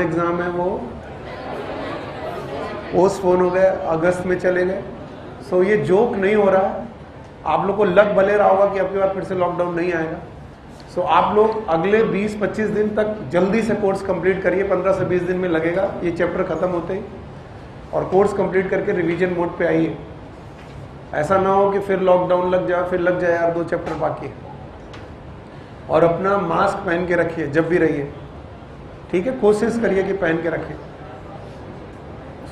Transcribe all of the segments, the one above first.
Exam है वो postpone हो गए, अगस्त में चले गए। सो ये जोक नहीं हो रहा है। आप लोग को लग भले रहा होगा कि अब की बार फिर से लॉकडाउन नहीं आएगा। सो आप लोग अगले 20-25 दिन तक जल्दी से कोर्स कंप्लीट करिए। 15 से 20 दिन में लगेगा ये चैप्टर खत्म होते ही, और कोर्स कंप्लीट करके रिवीजन मोड पे आइए। ऐसा ना हो कि फिर लॉकडाउन लग जाए, फिर लग जाए यार 2 चैप्टर बाकी है। और अपना मास्क पहन के रखिए जब भी रहिए, ठीक है? कोशिश करिए कि पहन के रखें।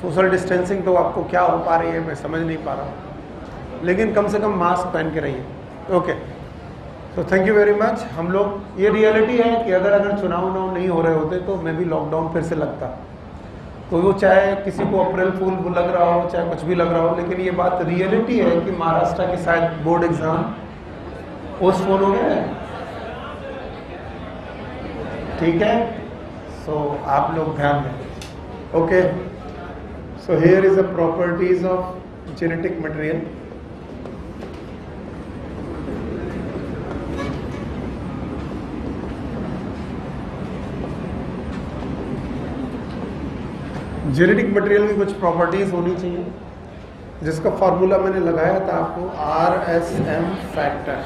सोशल डिस्टेंसिंग तो आपको क्या हो पा रही है मैं समझ नहीं पा रहा हूँ, लेकिन कम से कम मास्क पहन के रहिए। ओके, तो थैंक यू वेरी मच। हम लोग, ये रियलिटी है कि अगर चुनाव नहीं हो रहे होते तो मैं भी लॉकडाउन फिर से लगता। तो वो चाहे किसी को अप्रैल फूल लग रहा हो, चाहे कुछ भी लग रहा हो, लेकिन ये बात रियलिटी है कि महाराष्ट्र के शायद बोर्ड एग्जाम पोस्टपोन हो गए, ठीक है? सो आप लोग ध्यान दें। Okay, so here is the properties of genetic material. Genetic material की कुछ प्रॉपर्टीज होनी चाहिए, जिसका फॉर्मूला मैंने लगाया था आपको, RSM फैक्टर।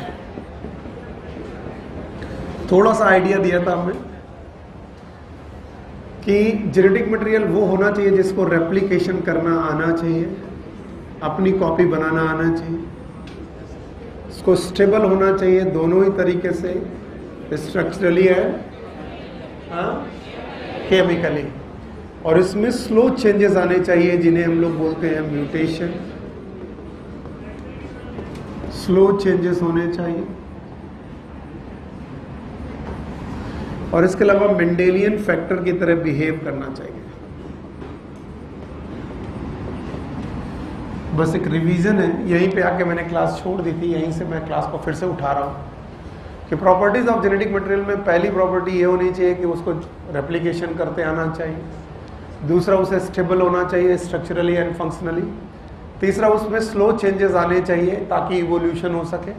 थोड़ा सा आइडिया दिया था हमने कि जेनेटिक मटेरियल वो होना चाहिए जिसको रेप्लिकेशन करना आना चाहिए, अपनी कॉपी बनाना आना चाहिए, इसको स्टेबल होना चाहिए दोनों ही तरीके से, स्ट्रक्चरली है केमिकली, और इसमें स्लो चेंजेस आने चाहिए जिन्हें हम लोग बोलते हैं म्यूटेशन। स्लो चेंजेस होने चाहिए, और इसके अलावा मेंडेलियन फैक्टर की तरह बिहेव करना चाहिए। बस एक रिवीजन है, यहीं पे आके मैंने क्लास छोड़ दी थी, यहीं से मैं क्लास को फिर से उठा रहा हूँ कि प्रॉपर्टीज ऑफ जेनेटिक मटेरियल में पहली प्रॉपर्टी ये होनी चाहिए कि उसको रेप्लिकेशन करते आना चाहिए। दूसरा, उसे स्टेबल होना चाहिए स्ट्रक्चरली एंड फंक्शनली। तीसरा, उसमें स्लो चेंजेस आने चाहिए ताकि इवोल्यूशन हो सके।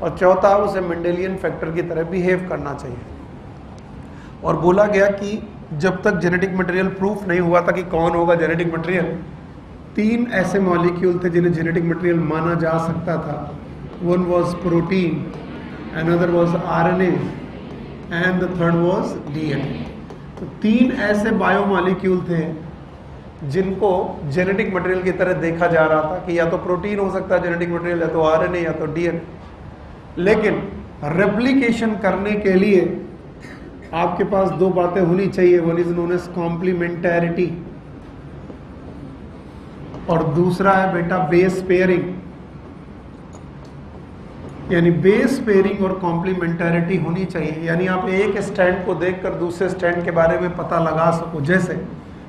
और चौथा, उसे मेंडेलियन फैक्टर की तरह बिहेव करना चाहिए। और बोला गया कि जब तक जेनेटिक मटेरियल प्रूफ नहीं हुआ था कि कौन होगा जेनेटिक मटेरियल, 3 ऐसे मॉलिक्यूल थे जिन्हें जेनेटिक मटेरियल माना जा सकता था। One was protein, another was RNA and the third was DNA। तो 3 ऐसे बायोमॉलिक्यूल थे जिनको जेनेटिक मटेरियल की तरह देखा जा रहा था कि या तो प्रोटीन हो सकता है जेनेटिक मटेरियल, या तो RNA या तो DNA। लेकिन रेप्लिकेशन करने के लिए आपके पास 2 बातें होनी चाहिए। वन इज नोन एज कॉम्प्लीमेंटैरिटी, और दूसरा है बेटा बेस पेयरिंग। यानी बेस पेयरिंग और कॉम्प्लीमेंटैरिटी होनी चाहिए, यानी आप एक स्टैंड को देखकर दूसरे स्टैंड के बारे में पता लगा सको। जैसे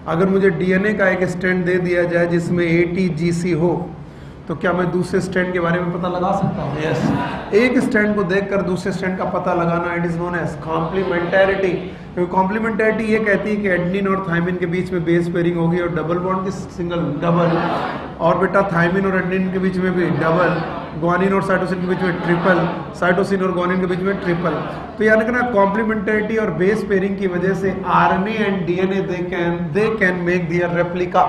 अगर मुझे DNA का एक स्टैंड दे दिया जाए जिसमें ATGC हो, तो क्या मैं दूसरे स्टैंड के बारे में पता लगा सकता हूँ? यस। एक स्टैंड को देखकर दूसरे स्टैंड का पता लगाना, इट इज नोन एज कॉम्प्लीमेंटैरिटी। क्योंकि कॉम्प्लीमेंटैरिटी ये कहती है कि एडेनिन और थायमिन के बीच में बेस पेयरिंग होगी, और डबल बॉन्ड की सिंगल डबल, और बेटा थायमिन और एडेनिन के बीच में भी डबल, ग्वानिन और साइटोसिन के बीच में ट्रिपल, साइटोसिन और ग्वानिन के बीच में ट्रिपल। तो यानी कि ना कॉम्प्लीमेंटैरिटी और बेस पेयरिंग की वजह से RNA and DNA they can make their replica.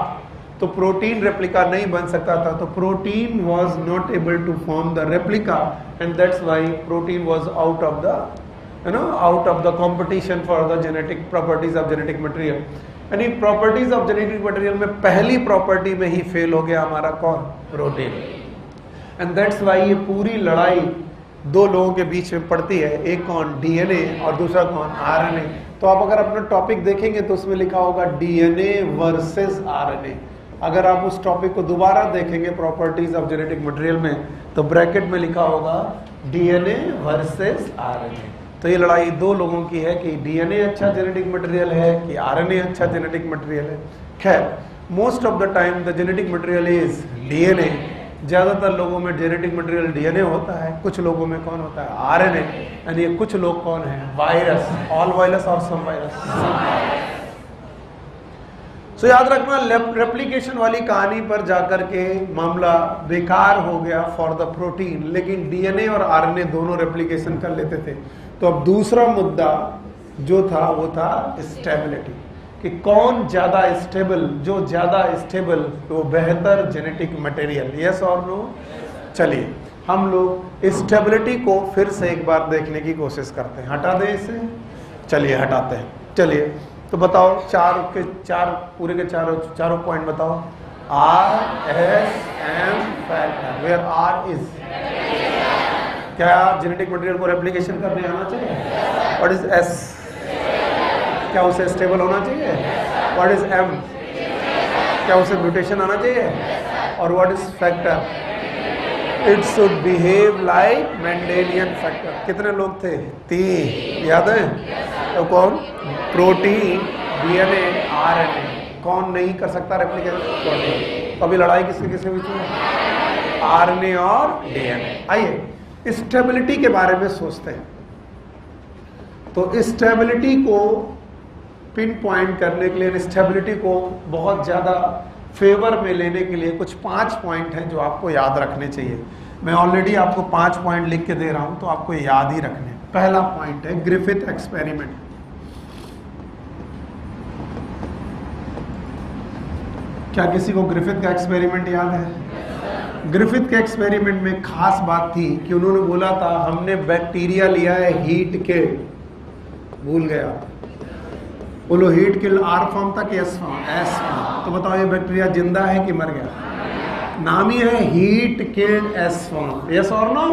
तो प्रोटीन रेप्लिका नहीं बन सकता था, तो protein was not able to form the replica, and that's why protein was out of the competition for the genetic properties of genetic material. यानी properties of genetic material में पहली property में ही fail हो गया हमारा कौन? प्रोटीन। एंड दैट्स व्हाई ये पूरी लड़ाई 2 लोगों के बीच में पड़ती है, एक कौन? DNA, और दूसरा कौन? RNA। तो आप अगर अपना टॉपिक देखेंगे तो उसमें लिखा होगा DNA वर्सेस RNA। अगर आप उस टॉपिक को दोबारा देखेंगे प्रॉपर्टीज ऑफ जेनेटिक मटेरियल में, तो ब्रैकेट में लिखा होगा DNA वर्सेस RNA। तो ये लड़ाई 2 लोगों की है कि DNA अच्छा जेनेटिक मटेरियल है कि RNA अच्छा जेनेटिक मटेरियल है। खैर, most of the time the genetic material is DNA। ज़्यादातर लोगों में जेनेटिक मटेरियल DNA होता है, कुछ लोगों में कौन होता है? RNA। यानी ये कुछ लोग कौन है? वायरस, ऑल वायरस और सम वायरस। सो याद रखना, रेप्लिकेशन वाली कहानी पर जाकर के मामला बेकार हो गया फॉर द प्रोटीन, लेकिन DNA और RNA दोनों रेप्लिकेशन कर लेते थे। तो अब दूसरा मुद्दा जो था वो था स्टेबिलिटी, कि कौन ज्यादा स्टेबल, जो ज्यादा स्टेबल वो बेहतर जेनेटिक मटेरियल, यस और नो। चलिए हम लोग स्टेबिलिटी को फिर से एक बार देखने की कोशिश करते हैं। हटा दें इसे, चलिए हटाते हैं। चलिए तो बताओ पूरे के चारों पॉइंट बताओ। R S M factor, where R is, क्या जेनेटिक मटेरियल को रेप्लिकेशन करने आना चाहिए? व्हाट इज एस, क्या उसे स्टेबल होना चाहिए? व्हाट इज एम, क्या उसे म्यूटेशन आना चाहिए? और what is factor? It should behave like Mendelian factor. कितने लोग थे? 3, याद है? तो कौन? Protein, DNA, RNA. कौन नहीं कर सकता रेप्लिकेशन? प्रोटीन। तो अभी लड़ाई किसके बीच में? आरएनए और डीएनए। आइए स्टेबिलिटी के बारे में सोचते हैं। तो स्टेबिलिटी को पिन पॉइंट करने के लिए, स्टेबिलिटी को बहुत ज़्यादा फेवर में लेने के लिए कुछ 5 पॉइंट हैं जो आपको याद रखने चाहिए। मैं ऑलरेडी आपको 5 पॉइंट लिख के दे रहा हूं, तो आपको याद ही रखने। पहला पॉइंट है ग्रिफिथ एक्सपेरिमेंट। क्या किसी को ग्रिफिथ का एक्सपेरिमेंट याद है? ग्रिफिथ के एक्सपेरिमेंट में खास बात थी कि उन्होंने बोला था हमने बैक्टीरिया लिया है हीट के, भूल गया, बोलो हीट किल आर फॉर्म था कि एस फॉर्म? S form. तो बताओ ये बैक्टीरिया जिंदा है कि मर गया? नाम ही है heat killed S form, yes और नो।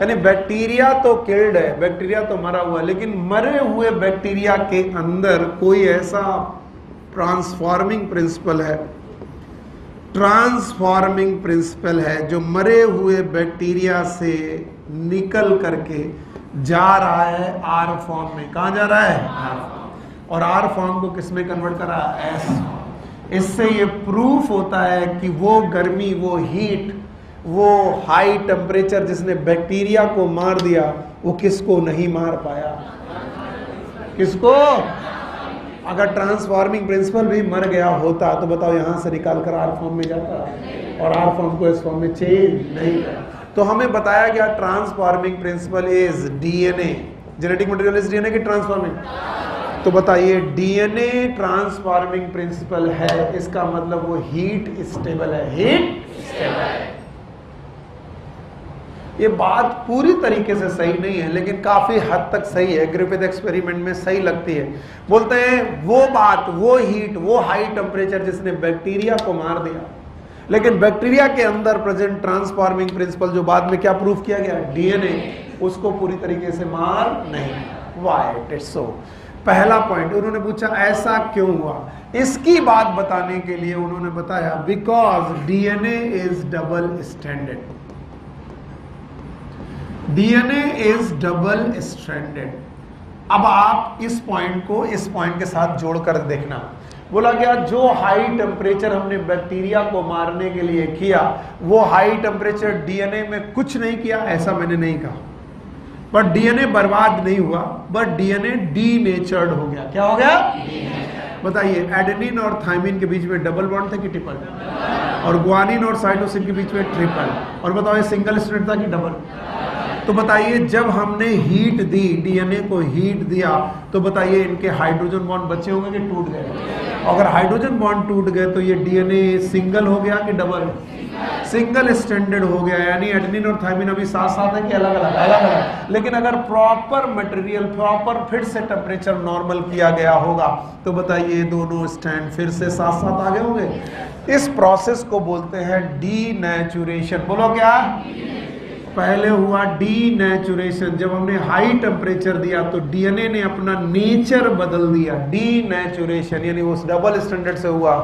यानी बैक्टीरिया तो किल्ड है, बैक्टीरिया तो मरा हुआ है, लेकिन मरे हुए बैक्टीरिया के अंदर कोई ऐसा ट्रांसफॉर्मिंग प्रिंसिपल है, ट्रांसफॉर्मिंग प्रिंसिपल है जो मरे हुए बैक्टीरिया से निकल करके जा रहा है आर फॉर्म में। कहाँ जा रहा है? R form. और आर फॉर्म को किस में कन्वर्ट करा? एस। इससे ये प्रूफ होता है कि वो गर्मी, वो हीट, वो हाई टेम्परेचर जिसने बैक्टीरिया को मार दिया, वो किसको नहीं मार पाया? किसको? अगर ट्रांसफॉर्मिंग प्रिंसिपल भी मर गया होता तो बताओ यहां से निकाल कर आर फॉर्म में जाता, और आर फॉर्म को एस फॉर्म में चेंज नहीं कर। तो हमें बताया गया transforming principle is DNA, genetic material is DNA की ट्रांसफॉर्मिंग। तो बताइए डीएनए ट्रांसफॉर्मिंग प्रिंसिपल है, इसका मतलब वो हीट स्टेबल है, हीट स्टेबल है। ये बात पूरी तरीके से सही नहीं है, लेकिन काफी हद तक सही है, ग्रिफिथ एक्सपेरिमेंट में सही लगती है। बोलते हैं वो बात, वो हीट, वो हाई टेम्परेचर जिसने बैक्टीरिया को मार दिया, लेकिन बैक्टीरिया के अंदर प्रेजेंट ट्रांसफॉर्मिंग प्रिंसिपल जो बाद में क्या प्रूफ किया गया? डीएनए, उसको पूरी तरीके से मार नहीं। Why it is so? पहला पॉइंट उन्होंने पूछा ऐसा क्यों हुआ। इसकी बात बताने के लिए उन्होंने बताया because DNA is double stranded. DNA is double stranded. अब आप इस पॉइंट को इस पॉइंट के साथ जोड़कर देखना। बोला गया जो हाई टेम्परेचर हमने बैक्टीरिया को मारने के लिए किया, वो हाई टेम्परेचर डीएनए में कुछ नहीं किया, ऐसा मैंने नहीं कहा। बट डीएनए बर्बाद नहीं हुआ, बट डीएनए डीनेचर्ड हो गया। क्या हो गया? बताइए एडेनिन और थायमिन के बीच में डबल बॉन्ड था कि ट्रिपल? और ग्वानिन और साइटोसिन के बीच में ट्रिपल। और बताओ ये सिंगल स्ट्रैंड था कि डबल? तो बताइए जब हमने हीट दी, डीएनए को हीट दिया, तो बताइए इनके हाइड्रोजन बॉन्ड बचे होंगे कि टूट गए? अगर हाइड्रोजन बॉन्ड टूट गए तो ये डीएनए सिंगल हो गया कि डबल? सिंगल स्ट्रैंडेड हो गया। यानी एडेनिन और थायमिन अभी साथ साथ है कि अलग अलग? अलग अलग। लेकिन अगर प्रॉपर मटेरियल, प्रॉपर फिर से टेम्परेचर नॉर्मल किया गया होगा तो बताइए दोनों स्ट्रैंड फिर से साथ साथ आगे होंगे। इस प्रोसेस को बोलते हैं डीनेचुरेशन। बोलो क्या? पहले हुआ डीनेचुरेशन, जब हमने हाई टेम्परेचर दिया तो डीएनए ने अपना नेचर बदल दिया। डीनेचुरेशन यानी वो डबल स्टैंडर्ड से हुआ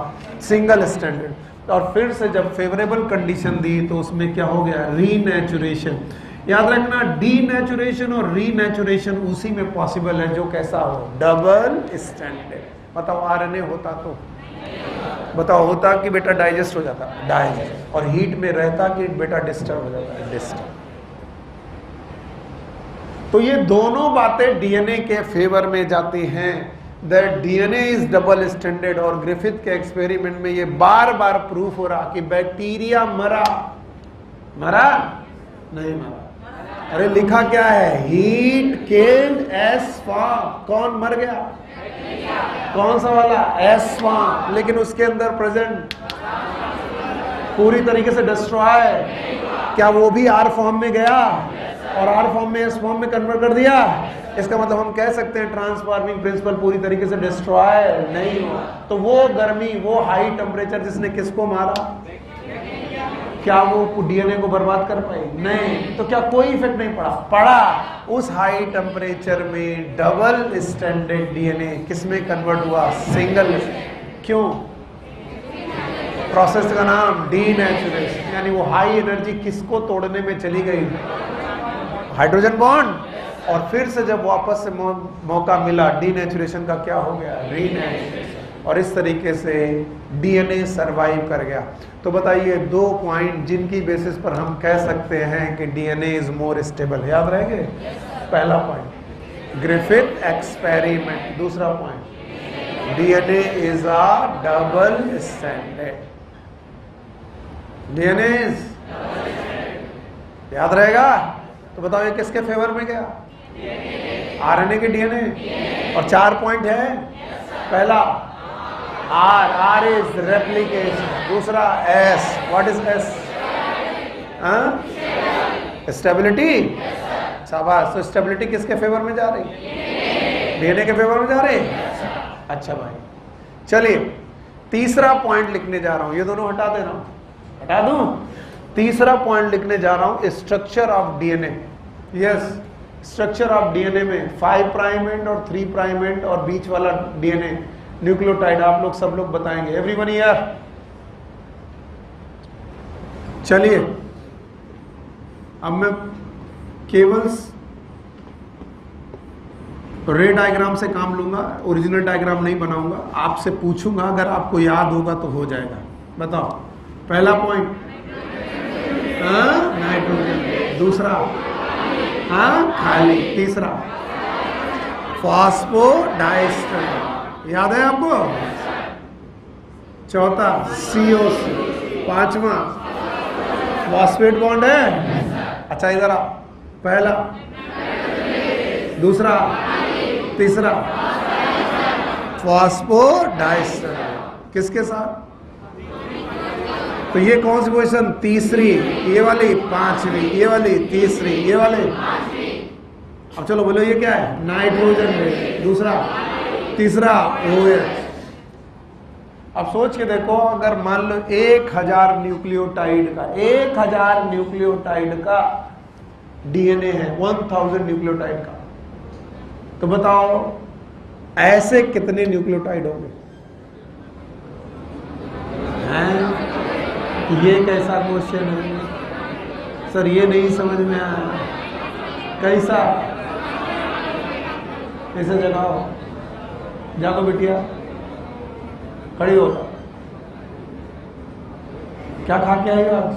सिंगल स्टैंडर्ड, और फिर से जब फेवरेबल कंडीशन दी तो उसमें क्या हो गया? रीनेचुरेशन। याद रखना डीनेचुरेशन और रीनेचुरेशन उसी में पॉसिबल है जो कैसा हो? Double standard. बताओ आरएनए होता तो बताओ होता कि बेटा डाइजेस्ट हो जाता? डाइजेस्ट। और हीट में रहता कि बेटा डिस्टर्ब हो जाता? डिस्टर्ब। तो ये दोनों बातें डीएनए के फेवर में जाती हैं, that DNA is double standard. और ग्रिफिथ के एक्सपेरिमेंट में ये बार बार प्रूफ हो रहा कि बैक्टीरिया मरा नहीं मरा। अरे लिखा क्या है? Heat killed S form. कौन मर गया? कौन सा वाला? S1, लेकिन उसके अंदर प्रेजेंट पूरी तरीके से डिस्ट्रॉय, क्या वो भी R फॉर्म में गया और R फॉर्म में S फॉर्म में कन्वर्ट कर दिया? इसका मतलब हम कह सकते हैं ट्रांसफॉर्मिंग प्रिंसिपल पूरी तरीके से डिस्ट्रॉय नहीं हुआ। तो वो गर्मी, वो हाई टेम्परेचर जिसने किसको मारा, क्या वो डीएनए को बर्बाद कर पाई? नहीं। तो क्या कोई इफेक्ट नहीं पड़ा? पड़ा। उस हाई टेम्परेचर में डबल स्ट्रैंडेड डीएनए किसमें कन्वर्ट हुआ? सिंगल। क्यों? प्रोसेस का नाम डीनेचुरेशन। यानी वो हाई एनर्जी किसको तोड़ने में चली गई? Hydrogen bond. और फिर से जब वापस से मौका मिला, डीनेचुरेशन का क्या हो गया? रीनेचुरेशन। और इस तरीके से डीएनए सरवाइव कर गया। तो बताइए 2 पॉइंट जिनकी बेसिस पर हम कह सकते हैं कि डीएनए इज मोर स्टेबल। याद रहेंगे? पहला पॉइंट ग्रिफिथ एक्सपेरिमेंट। दूसरा point DNA is a double stranded. DNA याद रहेगा? तो बताओ ये किसके फेवर में गया? आरएनए के डीएनए। और 4 पॉइंट है। पहला आर इज रेप्लिकेशन। दूसरा S, what is S? Stability. शाबाश। तो स्टेबिलिटी किसके फेवर में जा रही? डीएनए के फेवर में जा रही। अच्छा भाई, चलिए तीसरा पॉइंट लिखने जा रहा हूं। ये दोनों हटा दे रहा हूं, हटा दूं। तीसरा पॉइंट लिखने जा रहा हूं, structure of DNA. Yes, structure of DNA में 5 प्राइम एंड और 3 प्राइम एंड और बीच वाला डीएनए न्यूक्लियोटाइड आप लोग सब लोग बताएंगे। Everyone here? चलिए अब मैं केवल रे डायग्राम से काम लूंगा, ओरिजिनल डायग्राम नहीं बनाऊंगा। आपसे पूछूंगा, अगर आपको याद होगा तो हो जाएगा। बताओ पहला पॉइंट नाइट्रोजन। दूसरा खाली। तीसरा फॉस्फोडाइस्टर। याद है आपको? चौथा COC। पांचवा फॉस्फेट बॉन्ड है। अच्छा इधर आओ। पहला, दूसरा, तीसरा फॉस्फोडाइस्टर। किसके साथ? तो ये कौन सी पोजीशन? तीसरी। ये वाली पांचवी, ये वाली तीसरी, ये वाले। अब चलो बोलो ये क्या है? Nitrogen base. दूसरा, तीसरा OH। अब सोच के देखो, अगर मान लो 1000 न्यूक्लियोटाइड का 1000 न्यूक्लियोटाइड का डीएनए है, 1000 न्यूक्लियोटाइड का, तो बताओ ऐसे कितने न्यूक्लियोटाइड होंगे? ये कैसा क्वेश्चन है सर? ये नहीं समझ में आया। कैसा? कैसे जगाओ? जागो बिटिया, खड़ी हो। क्या खा के आएगा आज?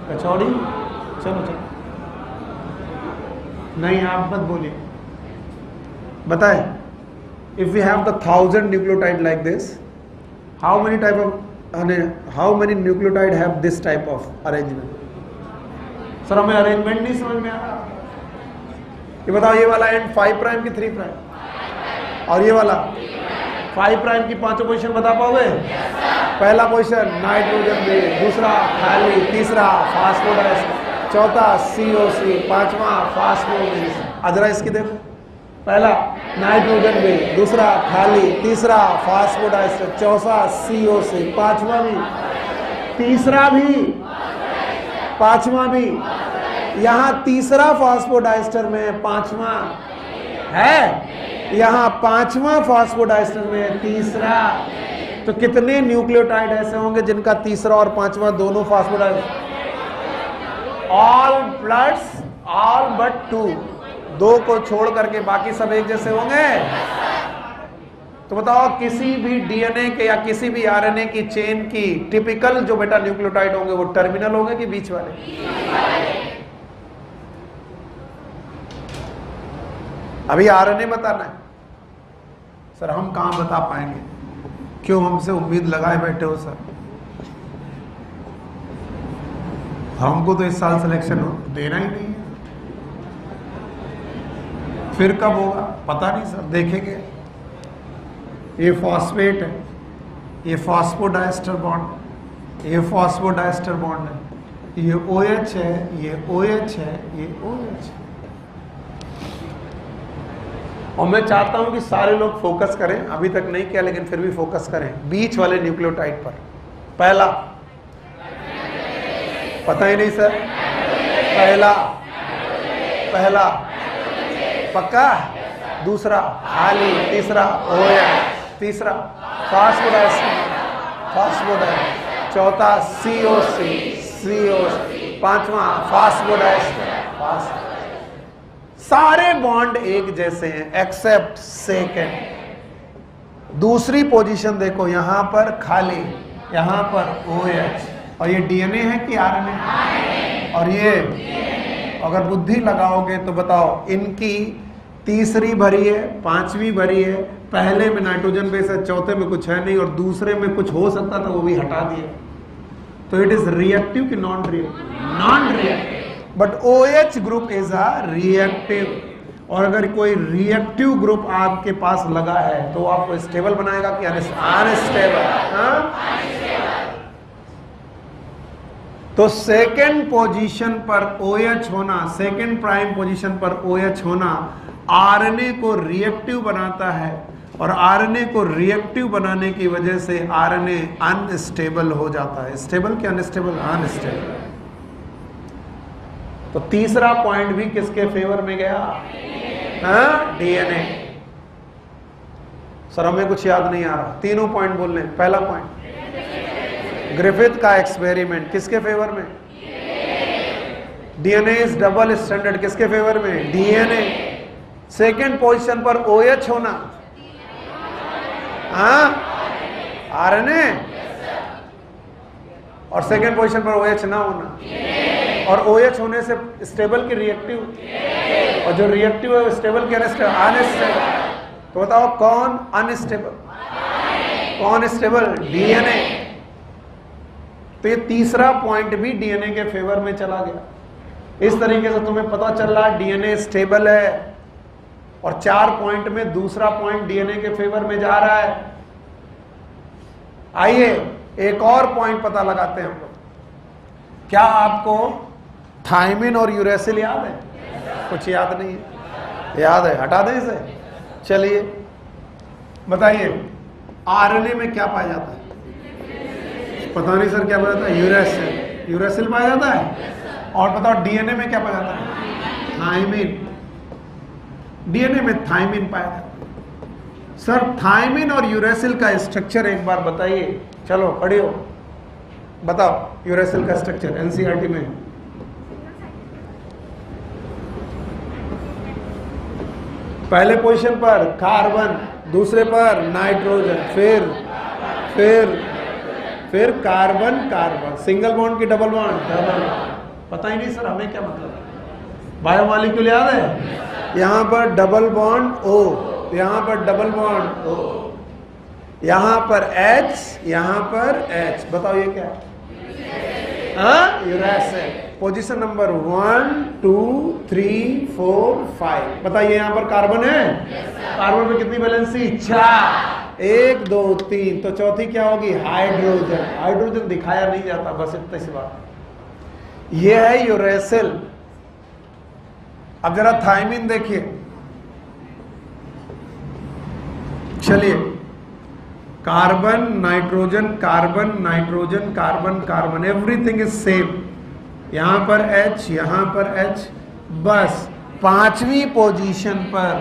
कचौड़ी? चलो चलो। नहीं आप मत बोलिए, बताए। If we have the 1000 nucleotide like this, how many type of how many nucleotide have this type of arrangement? Sir हमें अरेंजमेंट नहीं समझ में आ रहा। ये बताओ, ये वाला एंड 5 प्राइम की 3 प्राइम और ये वाला 5 प्राइम की पांचों पोजीशन बता पाओगे? पहला पोजीशन नाइट्रोजन बेस, दूसरा खाली, तीसरा फॉस्फोडाइस्टर, चौथा COC, पांचवा फॉस्फोडाइस्टर। अजरा इसकी देखो, पहला नाइट्रोजन बेस, दूसरा खाली, तीसरा फॉस्फोडाइस्टर, चौथा COC, पांचवा भी, तीसरा भी, पांचवा भी। यहाँ तीसरा फॉस्फोडाइस्टर में पांचवा है, यहाँ पांचवा फॉस्फोडाइस्टर में तीसरा। तो कितने न्यूक्लियोटाइड ऐसे होंगे जिनका तीसरा और पांचवा दोनों phosphodiester? All plus all but 2, 2 को छोड़ करके बाकी सब एक जैसे होंगे। तो बताओ किसी भी डीएनए के या किसी भी आरएनए की चेन की टिपिकल जो बेटा न्यूक्लियोटाइड होंगे वो टर्मिनल होंगे कि बीच वाले? अभी आरएनए बताना है सर, हम कहां बता पाएंगे? क्यों हमसे उम्मीद लगाए बैठे हो सर? हमको तो इस साल सिलेक्शन देना ही नहीं है। फिर कब होगा पता नहीं सर, देखेंगे। ये फॉस्फेट है, ये फॉस्फोडाइस्टर बॉन्ड, ये फॉस्फोडाइस्टर बॉन्ड है, ये OH है, ये OH है, ये OH है। और मैं चाहता हूं कि सारे लोग फोकस करें, अभी तक नहीं किया लेकिन फिर भी फोकस करें बीच वाले न्यूक्लियोटाइड पर। पहला, पता ही नहीं सर, पहला पक्का, दूसरा खाली, तीसरा OH, तीसरा फॉस्फोडाइस्टर, चौथा COC, पांचवा फॉस्फोडाइस्टर। सारे बॉन्ड एक जैसे हैं एक्सेप्ट सेकेंड। दूसरी पोजीशन देखो, यहां पर खाली, यहां पर OH, और ये DNA है कि RNA? और ये अगर बुद्धि लगाओगे तो बताओ, इनकी तीसरी भरी है, पांचवी भरी है, पहले में नाइट्रोजन बेस है, चौथे में कुछ है नहीं, और दूसरे में कुछ हो सकता था वो भी हटा दिया। तो इट इज रिएक्टिव कि non reactive? Non reactive. But OH group is a reactive. और अगर कोई रिएक्टिव ग्रुप आपके पास लगा है तो आपको स्टेबल बनाएगा कि अनस्टेबल? तो सेकेंड पोजीशन पर OH होना, सेकेंड प्राइम पोजीशन पर OH होना RNA को रिएक्टिव बनाता है, और RNA को रिएक्टिव बनाने की वजह से RNA अनस्टेबल हो जाता है। स्टेबल क्या अनस्टेबल? अनस्टेबल। तो तीसरा पॉइंट भी किसके फेवर में गया? DNA। सर हमें कुछ याद नहीं आ रहा, तीनों पॉइंट बोल लें। पहला पॉइंट, ग्रिफिथ का एक्सपेरिमेंट किसके फेवर में? DNA इज डबल स्टैंडर्ड किसके फेवर में? DNA। सेकेंड पोजीशन पर OH होना, RNA, और सेकेंड पोजीशन पर OH ना होना, और OH होने से स्टेबल की रिएक्टिव, और जो रिएक्टिव है स्टेबल की अनस्टेबल। तो बताओ कौन अनस्टेबल, कौन स्टेबल? DNA। तो ये तीसरा पॉइंट भी DNA के फेवर में चला गया। इस तरीके से तुम्हें पता चल रहा है DNA स्टेबल है, और 4 पॉइंट में दूसरा पॉइंट DNA के फेवर में जा रहा है। आइए एक और पॉइंट पता लगाते हैं हम लोग। क्या आपको थायमिन और यूरेसिल याद है? कुछ याद नहीं है? याद है, हटा दें इसे। चलिए बताइए, RNA में क्या पाया जाता है? पता नहीं सर क्या पाया जाता है? यूरेसिल। यूरेसिल पाया जाता है। और बताओ DNA में क्या पाया जाता है? थायमिन। DNA में थायमिन पाया जाता है। सर थायमिन और यूरेसिल का स्ट्रक्चर एक बार बताइए। चलो खड़े हो, बताओ यूरेसिल का स्ट्रक्चर NCERT में। पहले पोजीशन पर कार्बन, दूसरे पर नाइट्रोजन, फिर कार्बन कार्बन, सिंगल बॉन्ड की डबल बॉन्ड, डबल। पता ही नहीं सर हमें क्या मतलब? बायोमॉलिक्यूल याद है? यहां पर डबल बॉन्ड O, यहां पर डबल बॉन्ड O, यहां पर H, यहां पर H। बताओ ये क्या है? यूरेसिल। Position number 1 2 3 4 5। बताइए यहां पर कार्बन है? कार्बन में कितनी वैलेंसी? 4। 1 2 3। तो चौथी क्या होगी? हाइड्रोजन। हाइड्रोजन दिखाया नहीं जाता, बस इतनी सी बात। ये है यूरेसिल। अब जरा थायमिन देखिए। चलिए, carbon nitrogen carbon nitrogen carbon carbon, everything is same. यहां पर H, यहां पर H। बस पांचवी पोजीशन पर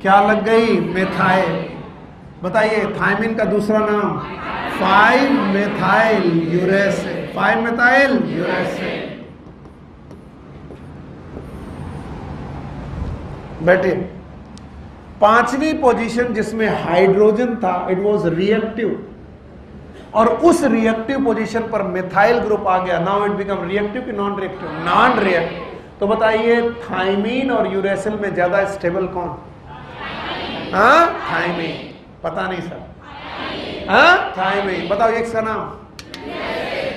क्या लग गई? मेथाइल। बताइए थायमिन का दूसरा नाम? 5 मेथाइल यूरेसिल। 5 methyl uracil. बैठे। पांचवी पोजीशन जिसमें हाइड्रोजन था, इट वाज रिएक्टिव, और उस रिएक्टिव पोजीशन पर मिथाइल ग्रुप आ गया। नाउ इट बिकम रिएक्टिव कि नॉन रिएक्टिव? Non reactive. तो बताइए थायमीन और यूरेसिल में ज्यादा स्टेबल कौन? थायमीन। पता नहीं सर? थायमीन। बताओ एक का नाम?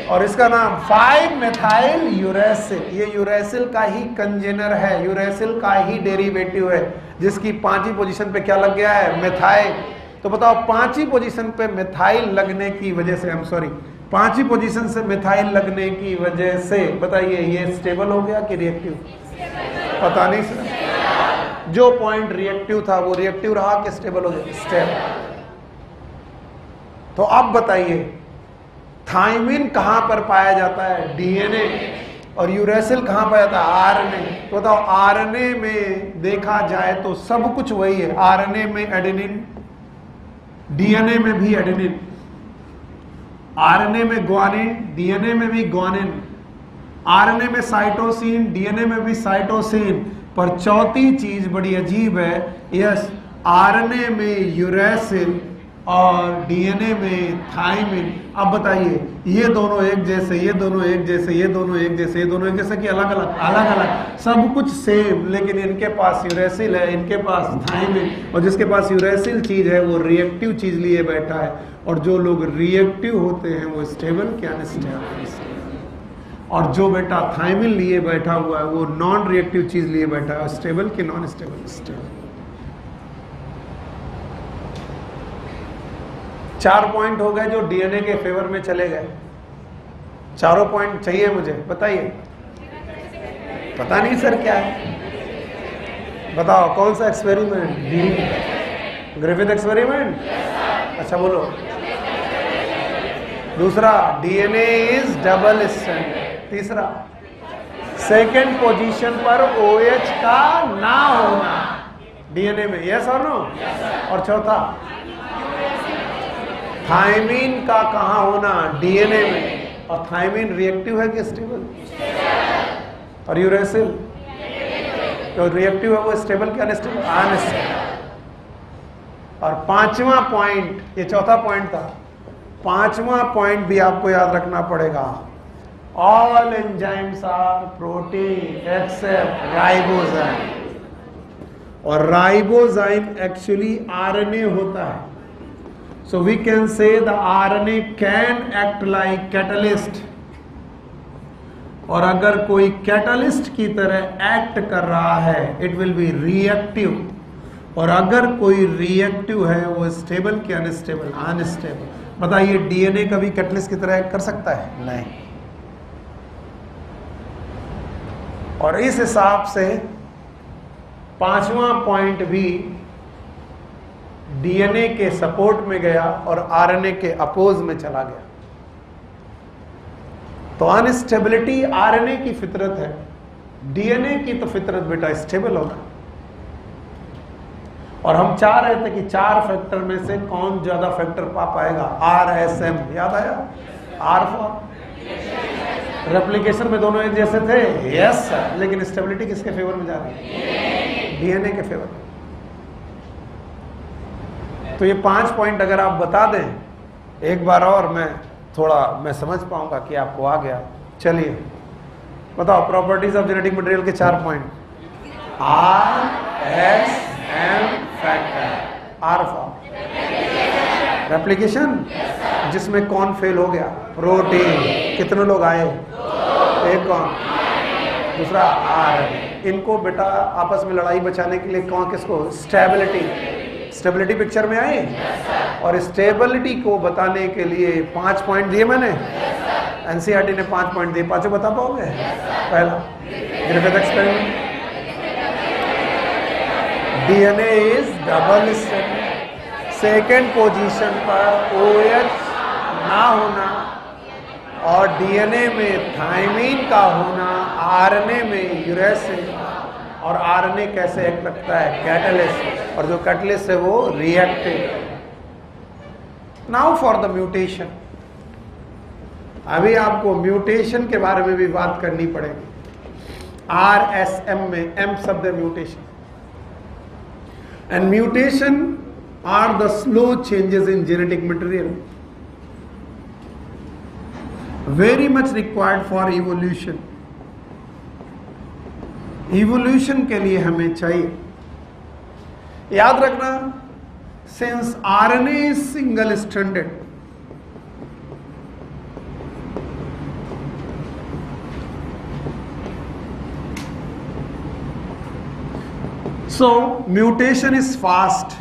और इसका नाम 5 मेथाइल यूरेसिल। ये यूरेसिल का ही कंजेनर है, यूरेसिल का ही डेरिवेटिव है, जिसकी 5वीं पोजीशन पे क्या लग गया है, मेथाइल। तो बताओ 5वीं पोजीशन पे मेथाइल लगने की वजह से, 5वीं पोजीशन से मिथाइल लगने की वजह से बताइए ये स्टेबल हो गया कि रिएक्टिव? पता नहीं सर, जो पॉइंट रिएक्टिव था वो रिएक्टिव रहा कि स्टेबल हो गया? स्टेबल। तो अब बताइए थायमिन कहां पर पाया जाता है? डीएनए। और यूरेसिल कहां पाया जाता है? आरएनए। तो बताओ आरएनए में देखा जाए तो सब कुछ वही है, आरएनए में एडेनिन, डीएनए में भी एडेनिन, आरएनए में ग्वानिन, डीएनए में भी ग्वानिन, आरएनए में साइटोसिन, डीएनए में भी साइटोसिन। पर चौथी चीज बड़ी अजीब है, यस, आरएनए में यूरेसिल और डीएनए में थायमिन। अब बताइए ये दोनों एक जैसे, ये दोनों एक जैसे, ये दोनों एक जैसे, ये दोनों एक जैसे कि अलग अलग? अलग अलग, सब कुछ सेम, लेकिन इनके पास यूरेसिल है, इनके पास थायमिन, और जिसके पास यूरेसिल चीज है वो रिएक्टिव चीज लिए बैठा है। और जो लोग रिएक्टिव होते हैं वो स्टेबल क्या अनस्टेबल, और जो बेटा थायमिन लिए बैठा हुआ है वो नॉन रिएक्टिव चीज लिए बैठा है, स्टेबल कि नॉन स्टेबल? स्टेबल। 4 पॉइंट हो गए जो डीएनए के फेवर में चले गए। चारों पॉइंट चाहिए मुझे, बताइए। पता नहीं सर क्या है, बताओ कौन सा एक्सपेरिमेंट? Griffith experiment? अच्छा बोलो। दूसरा, डीएनए इज डबल स्ट्रैंडेड। तीसरा, सेकंड पोजीशन पर OH का ना होना डीएनए में, यस और नो? और चौथा, थायमिन का कहां होना? डीएनए में। और थायमिन रिएक्टिव है कि स्टेबल? और यूरेसिल जो रिएक्टिव है वो स्टेबल क्या अनस्टेबल? अनस्टेबल। और 5वां पॉइंट, ये चौथा पॉइंट था, 5वां पॉइंट भी आपको याद रखना पड़ेगा। All enzymes are protein except ribozyme. और राइबोजाइम एक्चुअली आरएनए होता है। So we can say the RNA can act like catalyst। और अगर कोई कैटलिस्ट की तरह एक्ट कर रहा है इट विल बी रिएक्टिव। और अगर कोई रिएक्टिव है वो स्टेबल कि अनस्टेबल? अनस्टेबल। बताइए डीएनए कभी कैटलिस्ट की तरह एक्ट कर सकता है? नहीं। और इस हिसाब से 5वां पॉइंट भी डीएनए के सपोर्ट में गया और आरएनए के अपोज में चला गया। तो अनस्टेबिलिटी आरएनए की फितरत है, डीएनए की तो फितरत बेटा स्टेबल होगा। और हम चाह रहे थे कि 4 फैक्टर में से कौन ज्यादा फैक्टर पा पाएगा? RSM, याद आया? R फॉर रेप्लिकेशन में दोनों एक जैसे थे, यस सर, लेकिन स्टेबिलिटी किसके फेवर में जा रही है? डीएनए के फेवर में। तो ये 5 पॉइंट अगर आप बता दें एक बार और, मैं समझ पाऊंगा कि आपको आ गया। चलिए बताओ प्रॉपर्टीज ऑफ जेनेटिक मटेरियल के 4 point. RSM factor. R for replication, जिसमें कौन फेल हो गया? प्रोटीन। कितने लोग आए? एक कौन? दूसरा R। इनको बेटा आपस में लड़ाई बचाने के लिए कौन किसको? स्टेबिलिटी। स्टेबिलिटी पिक्चर में आई। और स्टेबिलिटी को बताने के लिए 5 पॉइंट दिए मैंने। एनसीईआरटी ने 5 पॉइंट दिए, पांचों बता पाओगे? पहला, Griffith experiment, DNA is double stranded. Second position पर OH ना होना और डीएनए में थायमिन का होना, आरएनए में यूरेसिल। और आरएनए कैसे एक्ट करता है? कैटलिस्ट। और जो कैटलिस्ट है वो reactive. Now for the mutation. अभी आपको म्यूटेशन के बारे में भी बात करनी पड़ेगी। RSM में M शब्द है mutation. And mutation are the slow changes in genetic material very much required for evolution. Evolution के लिए हमें चाहिए, याद रखना, since RNA is single stranded, so mutation is fast,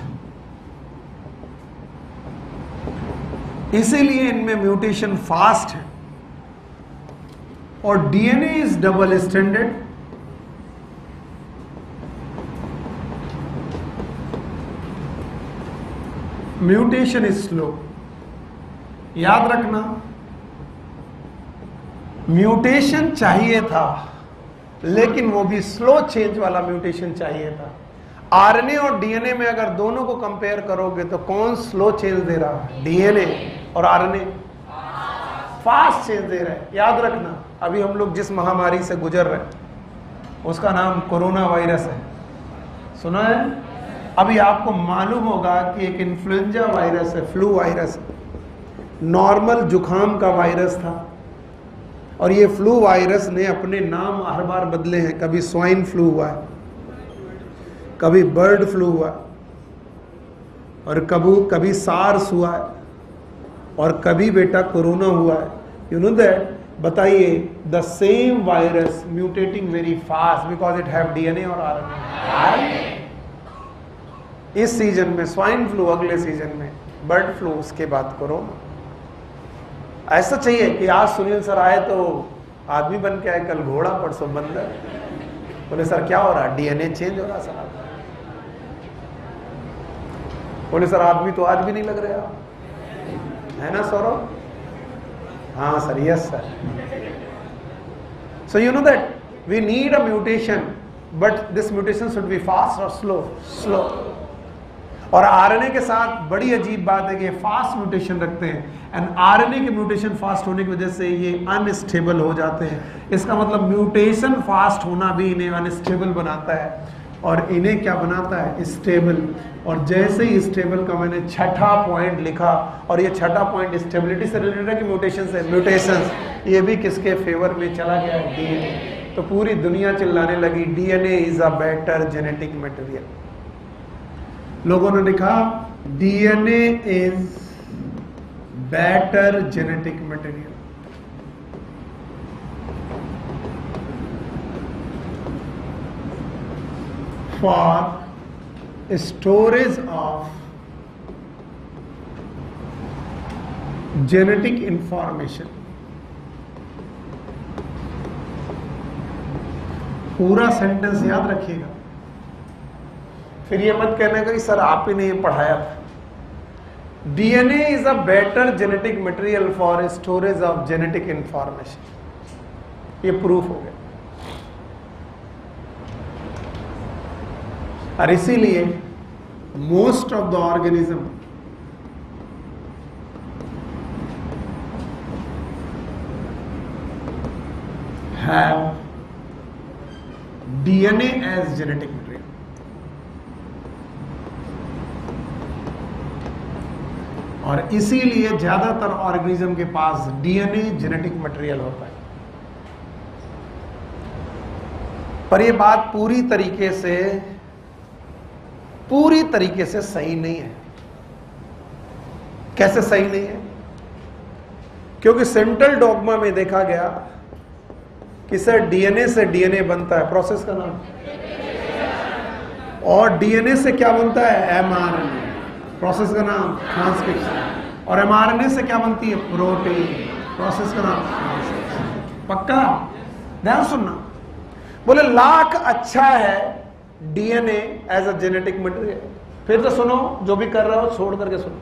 इसीलिए इनमें म्यूटेशन फास्ट है। और DNA is double standard, mutation is slow. याद रखना, म्यूटेशन चाहिए था लेकिन वो भी स्लो चेंज वाला म्यूटेशन चाहिए था। आरएनए और डीएनए में अगर दोनों को कंपेयर करोगे तो कौन स्लो चेंज दे रहा है? डीएनए। और आरएनए फास्ट चेंज दे रहा है। याद रखना, अभी हम लोग जिस महामारी से गुजर रहे हैं उसका नाम कोरोना वायरस है, सुना है? अभी आपको मालूम होगा कि एक इन्फ्लुएंजा वायरस है, फ्लू वायरस, नॉर्मल जुखाम का वायरस था, और ये फ्लू वायरस ने अपने नाम हर बार बदले हैं। कभी स्वाइन फ्लू हुआ है, कभी बर्ड फ्लू हुआ, और कभी सार्स हुआ है, और कभी बेटा कोरोना हुआ है। You know that? बताइए, the same virus mutating very fast because it have DNA और आरएनए। इस सीजन में स्वाइन फ्लू, अगले सीजन में बर्ड फ्लू, उसके बाद कोरोना। ऐसा चाहिए कि आज सुनील सर आए तो आदमी बन के आए, कल घोड़ा, परसों बंदर। बोले सर क्या हो रहा है? डीएनए चेंज हो रहा सर। बोले सर आदमी तो आज भी नहीं लग रहा है ना सौरभ? हाँ sir, yes sir. So you know that we need a mutation, but this mutation should be fast और स्लो। और आरएनए के साथ बड़ी अजीब बात है कि ये फास्ट म्यूटेशन रखते हैं, एंड आरएनए के म्यूटेशन फास्ट होने की वजह से ये अनस्टेबल हो जाते हैं। इसका मतलब म्यूटेशन फास्ट होना भी इन्हें अनस्टेबल बनाता है, और इन्हें क्या बनाता है? स्टेबल। और जैसे ही स्टेबल का मैंने छठा पॉइंट लिखा, और ये छठा पॉइंट स्टेबिलिटी से रिलेटेड है कि म्यूटेशन से? म्यूटेशन। ये भी किसके फेवर में चला गया? डीएनए। तो पूरी दुनिया चिल्लाने लगी DNA is a better genetic material. लोगों ने लिखा DNA is better genetic material. For storage of genetic information. पूरा सेंटेंस याद रखिएगा, फिर ये मत कहने का कि सर आप ही ने पढ़ाया था। DNA is a better genetic material for storage of genetic information. ये प्रूफ हो गया। और इसीलिए most of the organism have DNA as genetic material. और इसीलिए ज्यादातर ऑर्गेनिज्म के पास डीएनए जेनेटिक मटेरियल होता है। पर यह बात पूरी तरीके से सही नहीं है। कैसे सही नहीं है? क्योंकि सेंट्रल डॉगमा में देखा गया कि सर डीएनए से डीएनए बनता है, प्रोसेस का नाम, और डीएनए से क्या बनता है? एमआरएनए, प्रोसेस का नाम ट्रांसक्रिप्शन। और एमआरएनए से क्या बनती है? प्रोटीन, प्रोसेस का नाम ट्रांसक्रिप्शन। पक्का? ध्यान सुनना। बोले लाख अच्छा है DNA as a genetic material. फिर तो सुनो, जो भी कर रहे हो छोड़ करके सुनो।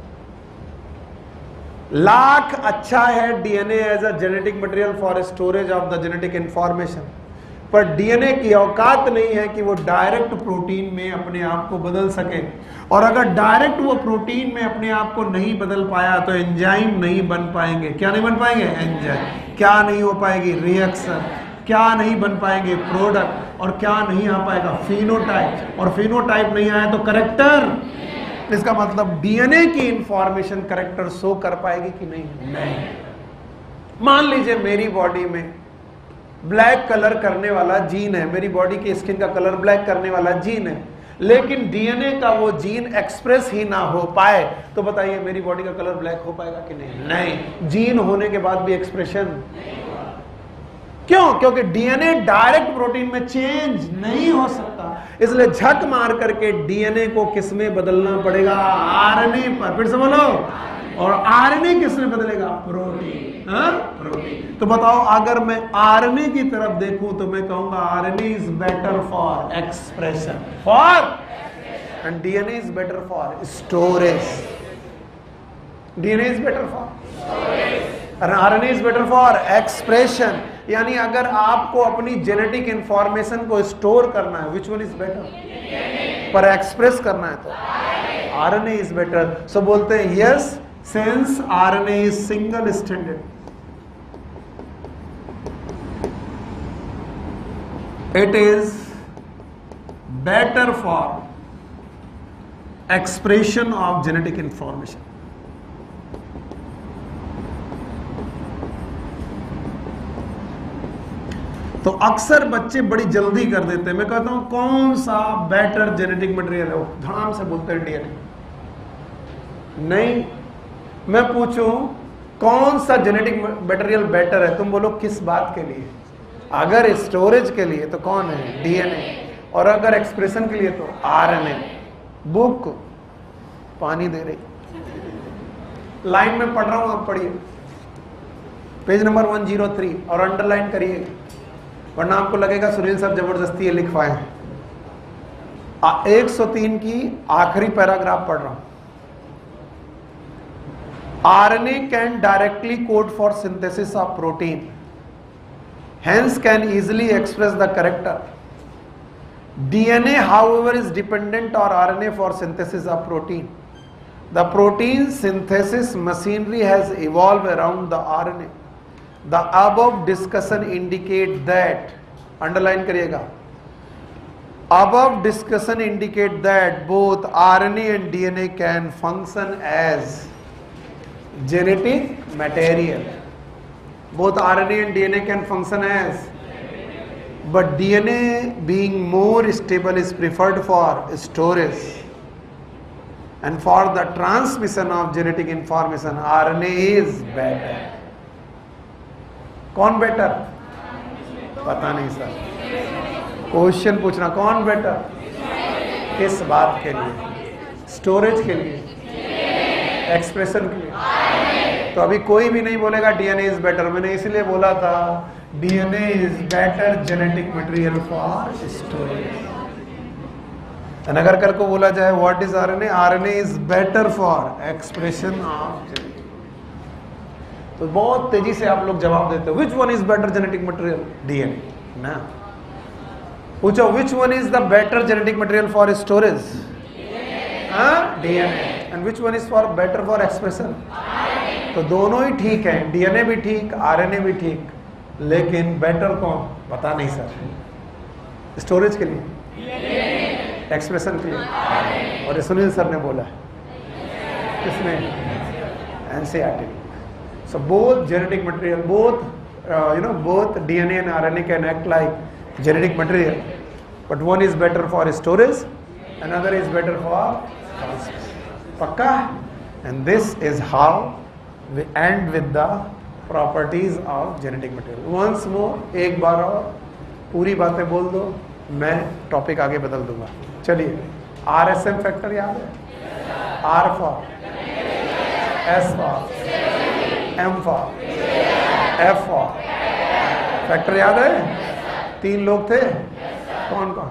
लाख अच्छा है DNA as a genetic material for storage of the genetic information, पर डीएनए की औकात नहीं है कि वो डायरेक्ट प्रोटीन में अपने आप को बदल सके। और अगर डायरेक्ट वो प्रोटीन में अपने आप को नहीं बदल पाया तो एंजाइम नहीं बन पाएंगे। क्या नहीं बन पाएंगे? एंजाइम। क्या नहीं हो पाएगी? रिएक्शन। क्या नहीं बन पाएंगे? प्रोडक्ट। और क्या नहीं आ पाएगा? फिनोटाइप। और फिनोटाइप नहीं आया तो करेक्टर। इसका मतलब डीएनए की इंफॉर्मेशन करेक्टर शो कर पाएगी कि नहीं? नहीं। मान लीजिए मेरी बॉडी में ब्लैक कलर करने वाला जीन है, मेरी बॉडी की स्किन का कलर ब्लैक करने वाला जीन है, लेकिन डीएनए का वो जीन एक्सप्रेस ही ना हो पाए, तो बताइए मेरी बॉडी का कलर ब्लैक हो पाएगा कि नहीं? नहीं। जीन होने के बाद भी एक्सप्रेशन क्यों? क्योंकि डीएनए डायरेक्ट प्रोटीन में चेंज नहीं हो सकता। इसलिए झक मार करके डीएनए को किस में बदलना पड़ेगा? आरएनए पर। फिर से बोलो। और आरएनए किस में बदलेगा? प्रोटीन। प्रोटीन। तो बताओ, अगर मैं आरएनए की तरफ देखूं तो मैं कहूंगा RNA is better for expression, and DNA is better for storage. DNA is better for, RNA is better for expression. यानी अगर आपको अपनी जेनेटिक इंफॉर्मेशन को स्टोर करना है, विच वन इज बेटर? पर एक्सप्रेस करना है तो आरएनए इज बेटर। सो बोलते हैं yes, since RNA is single stranded, it is better for expression of genetic information. तो अक्सर बच्चे बड़ी जल्दी कर देते हैं। मैं कहता हूं कौन सा बेटर जेनेटिक मटेरियल है, धड़ाम से बोलते हैं डीएनए। नहीं, मैं पूछूं कौन सा जेनेटिक मटेरियल बेटर है, तुम बोलो किस बात के लिए? अगर स्टोरेज के लिए तो कौन है? डीएनए। और अगर एक्सप्रेशन के लिए तो आरएनए। बुक पानी दे रही, लाइन में पढ़ रहा हूं, आप पढ़िए पेज नंबर 103 और अंडरलाइन करिए, वरना आपको लगेगा सुनील साहब जबरदस्ती ये लिखवाए हैं। 103 की आखिरी पैराग्राफ पढ़ रहा हूं। RNA can directly code for synthesis of protein, hence can easily express the character. DNA, however, is dependent on RNA for synthesis of protein. The protein synthesis machinery has evolved around the RNA. The above discussion indicate that, underline करिएगा, above discussion indicate that both RNA and DNA can function as genetic material. Both RNA and DNA can function as, but DNA being more stable is preferred for storage, and for the transmission of genetic information RNA is better. कौन better? पता नहीं sir, question पूछना कौन better, किस बात के लिए? Storage के लिए, एक्सप्रेशन के लिए। तो अभी कोई भी नहीं बोलेगा डीएनए इज बेटर। मैंने इसलिए बोला था DNA is better genetic material for storage. अगर कर को बोला जाए what is RNA, RNA is better for expression of. तो बहुत तेजी से आप लोग जवाब देते हो, विच one is better genetic material? DNA ना। पूछो विच one is the better genetic material for storage? DNA. And which one is for better for expression? तो दोनों ही ठीक है, डीएनए भी ठीक, आरएनए भी ठीक, लेकिन बेटर कौन? पता नहीं सर। स्टोरेज के लिए, एक्सप्रेशन के लिए, और सुनील सर ने बोला है, किसने? NCERT. So both genetic material, both DNA and RNA can act like genetic material, but one is better for storage, another is better for transmission. Pakka? And this is how we end with the properties of genetic material. Once more, एक बार और पूरी बातें बोल दो, मैं topic आगे बदल दूंगा। चलिए, RSM फैक्टर याद है? R for, S for, M for, F for, factor याद है? 3 लोग थे, कौन कौन?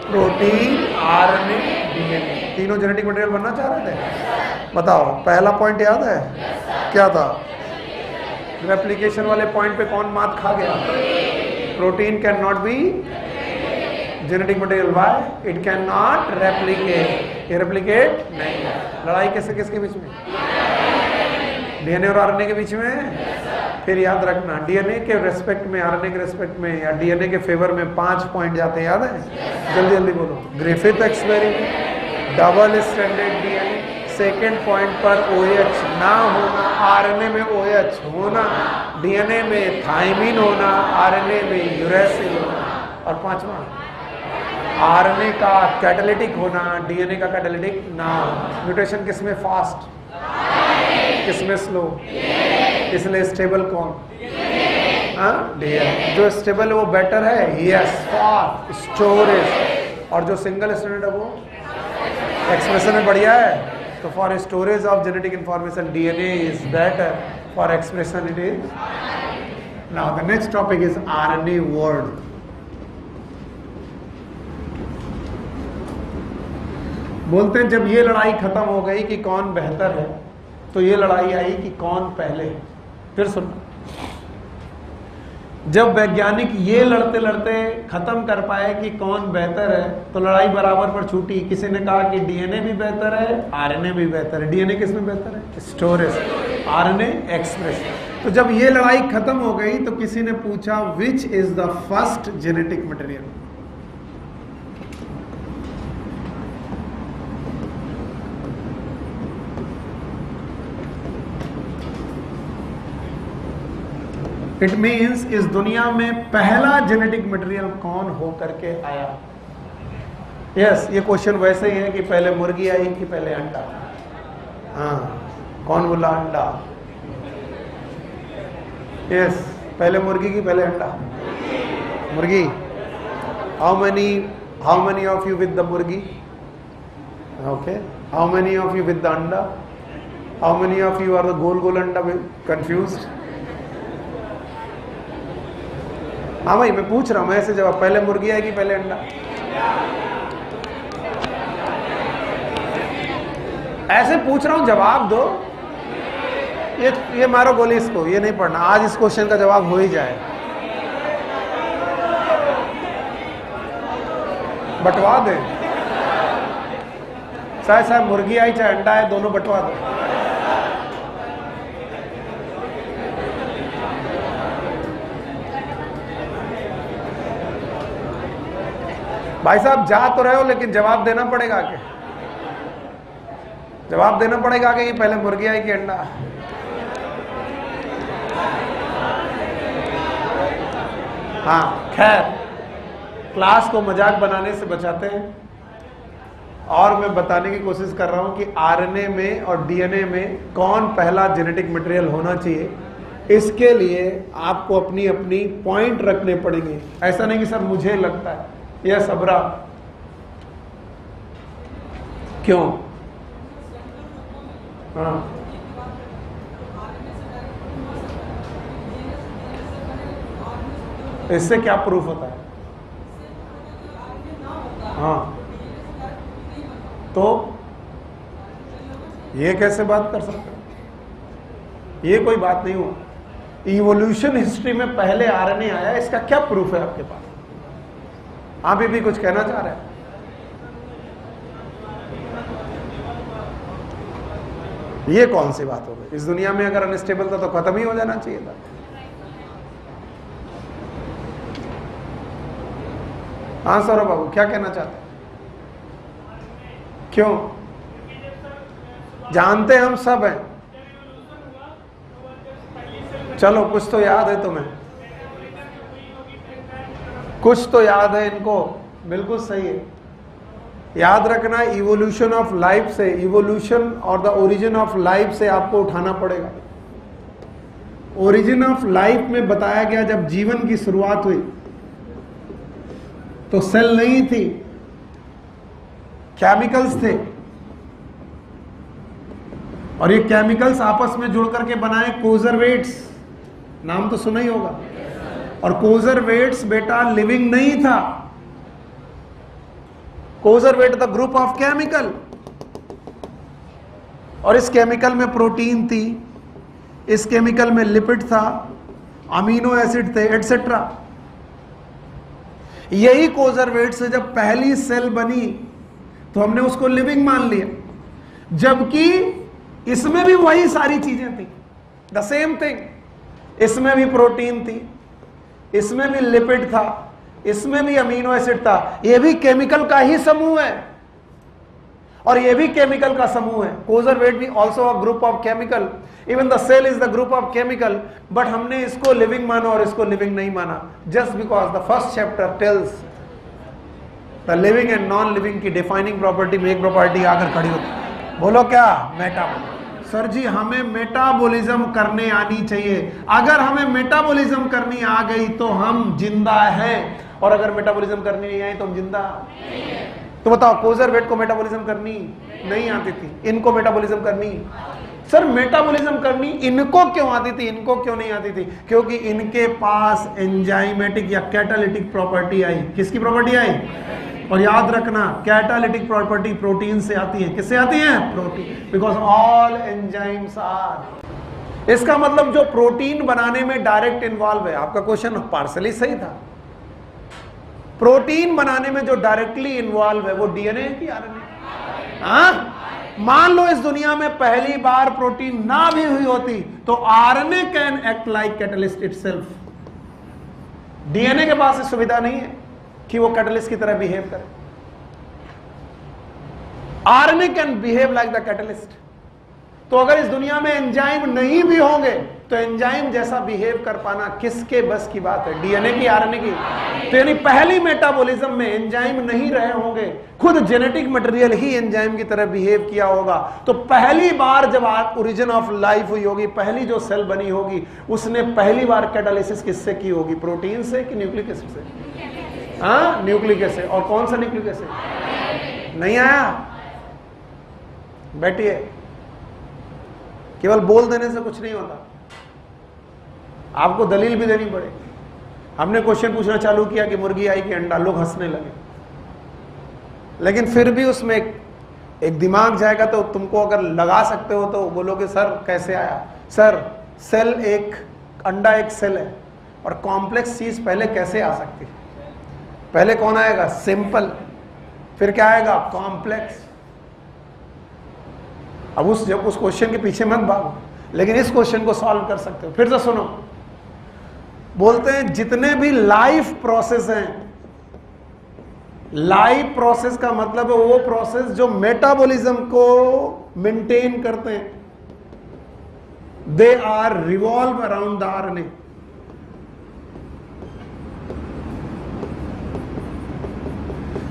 प्रोटीन, आरएनए, डीएनए, तीनों जेनेटिक मटेरियल बनना चाह रहे थे। बताओ, पहला पॉइंट याद है क्या था? रेप्लिकेशन वाले पॉइंट पे कौन मात खा गया? Protein can not be genetic material. Why? It can not replicate. ये रेप्लिकेट नहीं है। लड़ाई कैसे किसके बीच में? डीएनए और आरएनए के बीच में। फिर याद रखना, डीएनए के रेस्पेक्ट में, आरएनए के रेस्पेक्ट में, या डीएनए के फेवर में 5 पॉइंट जाते हैं, याद है? जल्दी जल्दी बोलो। Griffith experiment, double stranded DNA, second point पर OH ना होना, आरएनए में OH होना, डीएनए में थाइमिन होना, आरएनए में यूरेसिल होना, और 5वां आरएनए का कैटालिटिक होना, डीएनए का कैटालिटिक ना होना। म्यूटेशन किसमें फास्ट, किसमें स्लो? इसलिए स्टेबल कौन? डीएनए। जो स्टेबल है वो बेटर है, यस, फॉर स्टोरेज। और जो सिंगल स्टैंडर्ड है वो एक्सप्रेशन में बढ़िया है। तो for storage of genetic information DNA is better, for expression it is. Now the next topic is RNA word. बोलते हैं जब ये लड़ाई खत्म हो गई कि कौन बेहतर है, तो ये लड़ाई आई कि कौन पहले है। फिर सुनना, जब वैज्ञानिक ये लड़ते लड़ते खत्म कर पाए कि कौन बेहतर है, तो लड़ाई बराबर पर छूटी। किसी ने कहा कि डीएनए भी बेहतर है, आरएनए भी बेहतर है। डीएनए किस में बेहतर है? स्टोरेज। RNA expression. तो जब ये लड़ाई खत्म हो गई तो किसी ने पूछा which is the first genetic material. It means इस दुनिया में पहला जेनेटिक मटेरियल कौन हो करके आया। यस, ये क्वेश्चन वैसे ही है कि पहले मुर्गी आई कि पहले अंडा। हाँ, कौन बोला अंडा? यस, पहले मुर्गी की पहले अंडा? मुर्गी। How many of you with the murgi? Okay, how many of you with the anda? How many of you are the गोल गोल अंडा कंफ्यूज्ड? हाँ भाई, मैं पूछ रहा हूं, मैं ऐसे जवाब, पहले मुर्गी आएगी पहले अंडा? ऐसे पूछ रहा हूं, जवाब दो। ये मारो गोली इसको, ये नहीं पढ़ना आज, इस क्वेश्चन का जवाब हो ही जाए। बंटवा दे, चाहे मुर्गी आई चाहे अंडा है, दोनों बंटवा दो। भाई साहब जा तो रहे हो, लेकिन जवाब देना पड़ेगा कि जवाब देना पड़ेगा कि पहले मुर्गी आई कि अंडा। हाँ खैर, क्लास को मजाक बनाने से बचाते हैं, और मैं बताने की कोशिश कर रहा हूं कि आरएनए में और डीएनए में कौन पहला जेनेटिक मटेरियल होना चाहिए। इसके लिए आपको अपनी अपनी पॉइंट रखने पड़ेंगे। ऐसा नहीं कि सर मुझे लगता है, यह सबरा क्यों? हाँ, इससे क्या प्रूफ होता है? हाँ, तो ये कैसे बात कर सकते हैं? ये कोई बात नहीं हुआ। इवोल्यूशन हिस्ट्री में पहले आरएनए आया, इसका क्या प्रूफ है आपके पास? आप भी कुछ कहना चाह रहे हैं? ये कौन सी बात हो गई? इस दुनिया में अगर अनस्टेबल था तो खत्म ही हो जाना चाहिए था। हाँ सौरभ बाबू, क्या कहना चाहते हैं? क्यों? जानते हम सब हैं। चलो कुछ तो याद है तुम्हें, कुछ तो याद है इनको, बिल्कुल सही है। याद रखना, इवोल्यूशन ऑफ लाइफ से, इवोल्यूशन और द ओरिजिन ऑफ लाइफ से आपको उठाना पड़ेगा। ओरिजिन ऑफ लाइफ में बताया गया जब जीवन की शुरुआत हुई तो सेल नहीं थी, केमिकल्स थे, और ये केमिकल्स आपस में जुड़ करके बनाए कोजरवेट्स। नाम तो सुना ही होगा। और कोजरवेट्स बेटा लिविंग नहीं था। कोजरवेट द ग्रुप ऑफ केमिकल, और इस केमिकल में प्रोटीन थी, इस केमिकल में लिपिड था, अमीनो एसिड थे, एटसेट्रा। यही कोजरवेट से जब पहली सेल बनी तो हमने उसको लिविंग मान लिया, जबकि इसमें भी वही सारी चीजें थी, द सेम थिंग। इसमें भी प्रोटीन थी, इसमें भी लिपिड था, इसमें भी अमीनो एसिड था। यह भी केमिकल का ही समूह है, और यह भी केमिकल का समूह है। कोजरवेट भी also a group of chemical, even the cell is the group of chemical, but हमने इसको लिविंग माना और इसको लिविंग नहीं माना, just because the first chapter tells the living and non living की डिफाइनिंग प्रॉपर्टी में एक प्रॉपर्टी आकर खड़ी होती। बोलो क्या? मेटाबॉलिज्म। सर जी हमें मेटाबॉलिज्म करने आनी चाहिए। अगर हमें मेटाबॉलिज्म करनी आ गई तो हम जिंदा हैं, और अगर मेटाबॉलिज्म करनी नहीं आई तो हम जिंदा। तो बताओ, कोजरवेट को मेटाबॉलिज्म करनी नहीं आती थी, इनको मेटाबॉलिज्म करनी। सर मेटाबॉलिज्म करनी इनको क्यों आती थी, इनको क्यों नहीं आती थी? क्योंकि इनके पास एंजाइमेटिक या कैटालिटिक प्रॉपर्टी आई। किसकी प्रॉपर्टी आई? और याद रखना, कैटालिटिक प्रॉपर्टी प्रोटीन से आती है। किससे आती है? Protein. Because all enzymes are. इसका मतलब जो प्रोटीन बनाने में डायरेक्ट इन्वॉल्व है, आपका क्वेश्चन पार्सली सही था। प्रोटीन बनाने में जो डायरेक्टली इन्वॉल्व है वो डीएनए की आरएनए। हाँ, मान लो इस दुनिया में पहली बार प्रोटीन ना भी हुई होती तो RNA can act like catalyst itself. DNA के पास इस सुविधा नहीं है कि वो कैटलिस्ट की तरह बिहेव करे। RNA can behave like the catalyst. तो अगर इस दुनिया में एंजाइम नहीं भी होंगे तो एंजाइम जैसा बिहेव कर पाना किसके बस की बात है? डीएनए की, आरएनए की। तो यानी पहली मेटाबॉलिज्म में एंजाइम नहीं रहे होंगे, खुद जेनेटिक मटेरियल ही एंजाइम की तरह बिहेव किया होगा। तो पहली बार जब ओरिजिन ऑफ लाइफ हुई होगी, पहली जो सेल बनी होगी, उसने पहली बार कैटालिसिस किससे की होगी? प्रोटीन से कि न्यूक्लिक एसिड से? हाँ, न्यूक्लिक एसिड। और कौन सा न्यूक्लिक एसिड? नहीं आया? बैठिए, केवल बोल देने से कुछ नहीं होता, आपको दलील भी देनी पड़ेगी। हमने क्वेश्चन पूछना चालू किया कि मुर्गी आई कि अंडा, लोग हंसने लगे। लेकिन फिर भी उसमें एक दिमाग जाएगा तो तुमको अगर लगा सकते हो तो बोलोगे सर कैसे आया? सर सेल एक, अंडा एक सेल है और कॉम्प्लेक्स चीज पहले कैसे आ सकती है? पहले कौन आएगा? सिंपल, फिर क्या आएगा? कॉम्प्लेक्स। अब उस क्वेश्चन के पीछे मत भागो, लेकिन इस क्वेश्चन को सॉल्व कर सकते हो। फिर से सुनो, बोलते हैं जितने भी लाइफ प्रोसेस हैं, लाइफ प्रोसेस का मतलब है वो प्रोसेस जो मेटाबॉलिज्म को मेंटेन करते हैं। They are revolve around the RNA.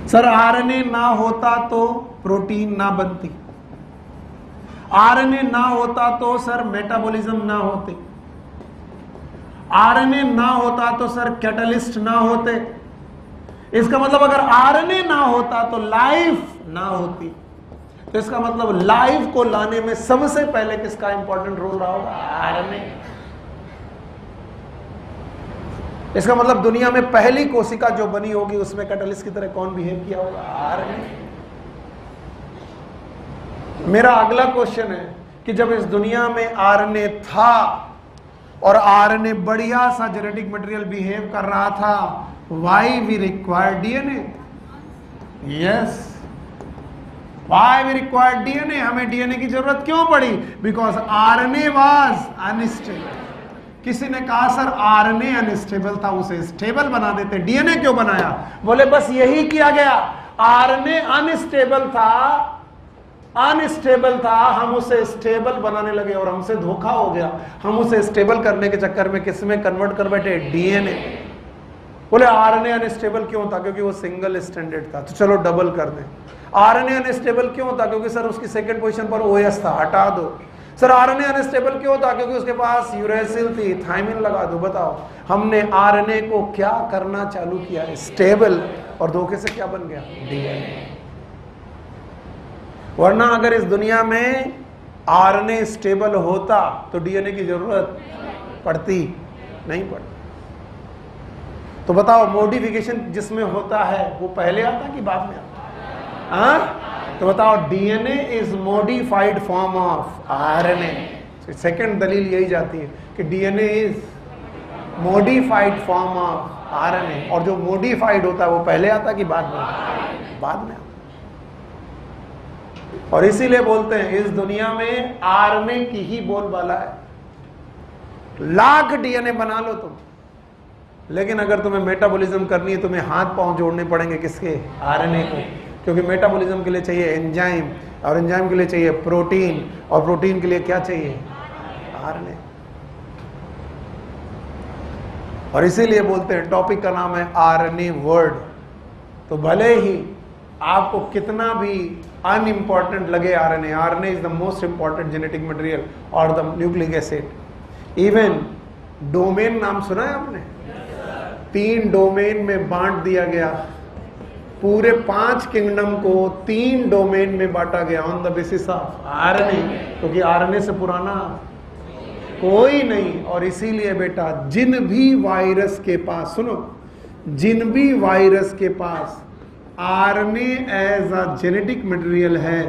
Sir RNA ना होता तो प्रोटीन ना बनती, आरएनए ना होता तो सर मेटाबॉलिज्म ना होते, आरएनए ना होता तो सर कैटलिस्ट ना होते। इसका मतलब अगर आरएनए ना होता तो लाइफ ना होती। तो इसका मतलब लाइफ को लाने में सबसे पहले किसका इंपॉर्टेंट रोल रहा होगा? आरएनए। इसका मतलब दुनिया में पहली कोशिका जो बनी होगी उसमें कैटलिस्ट की तरह कौन बिहेव किया होगा? आरएनए। मेरा अगला क्वेश्चन है कि जब इस दुनिया में आरएनए था और आरएनए बढ़िया सा जेनेटिक मटेरियल बिहेव कर रहा था, why we require DNA? Yes, why we require DNA? हमें डीएनए की जरूरत क्यों पड़ी? Because RNA was unstable. किसी ने कहा सर आरएनए अनस्टेबल था, उसे स्टेबल बना देते। डीएनए क्यों बनाया? बोले बस यही किया गया। आरएनए अनस्टेबल था, अनस्टेबल था, हम उसे स्टेबल बनाने लगे और हमसे धोखा हो गया। हम उसे स्टेबल करने के चक्कर में किसमें कन्वर्ट कर बैठे? डीएनए। बोले आरएनए अनस्टेबल क्यों था? क्योंकि वो सिंगल स्टैंडर्ड था। तो चलो डबल कर दें। आरएनए अनस्टेबल क्यों था? क्योंकि सर उसकी सेकंड पोजीशन पर ओएस था, हटा दो। सर आरएनए अनस्टेबल क्यों था? क्योंकि उसके पास यूरेसिल थी, थायमिन लगा दो। बताओ, हमने आरएनए को क्या करना चालू किया? स्टेबल। और धोखे से क्या बन गया? डीएनए। वरना अगर इस दुनिया में आरएनए स्टेबल होता तो डीएनए की जरूरत पड़ती नहीं पड़ती। तो बताओ, मॉडिफिकेशन जिसमें होता है वो पहले आता कि बाद में आता? हाँ, तो बताओ, DNA is modified form of RNA. Second दलील यही जाती है कि DNA is modified form of RNA. और जो मॉडिफाइड होता है वो पहले आता कि बाद में? बाद में। और इसीलिए बोलते हैं इस दुनिया में आरएनए की ही बोलबाला है। लाख डीएनए बना लो तुम, लेकिन अगर तुम्हें मेटाबॉलिज्म करनी है तुम्हें हाथ पांव जोड़ने पड़ेंगे किसके? आरएनए को। क्योंकि मेटाबॉलिज्म के लिए चाहिए एंजाइम, और एंजाइम के लिए चाहिए प्रोटीन, और प्रोटीन के लिए क्या चाहिए? आरएनए। और इसीलिए बोलते हैं टॉपिक का नाम है आरएनए वर्ड। तो भले ही आपको कितना भी अनइम्पॉर्टेंट लगे RNA, RNA is the most important genetic material और the nucleic acid. Even domain नाम सुना है आपने? 3 डोमेन में बांट दिया गया, पूरे 5 किंगडम को 3 डोमेन में बांटा गया on the basis of RNA, क्योंकि आरएनए से पुराना कोई नहीं। और इसीलिए बेटा जिन भी वायरस के पास, सुनो, जिन भी वायरस के पास RNA as a genetic material है,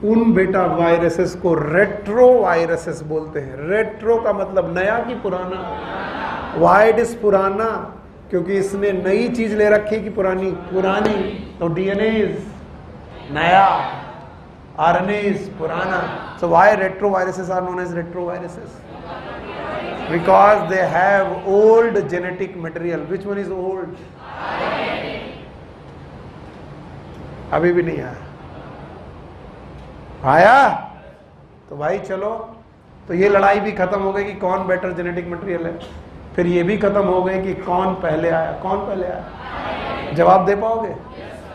उन बेटा वायरसेस को रेट्रो वायरसेस बोलते हैं। रेट्रो का मतलब नया कि पुराना। व्हाई इट इज पुराना? क्योंकि इसने नई चीज ले रखी कि पुरानी? पुरानी। तो डीएनए इज नया, आरएनए इज पुराना। So why retroviruses are known as retroviruses? Because they have old genetic material. Which one is old? अभी भी नहीं आया? तो भाई चलो, तो ये लड़ाई भी खत्म हो गई कि कौन बेटर जेनेटिक मटेरियल है। फिर ये भी खत्म हो गई कि कौन पहले आया। कौन पहले आया? जवाब दे पाओगे?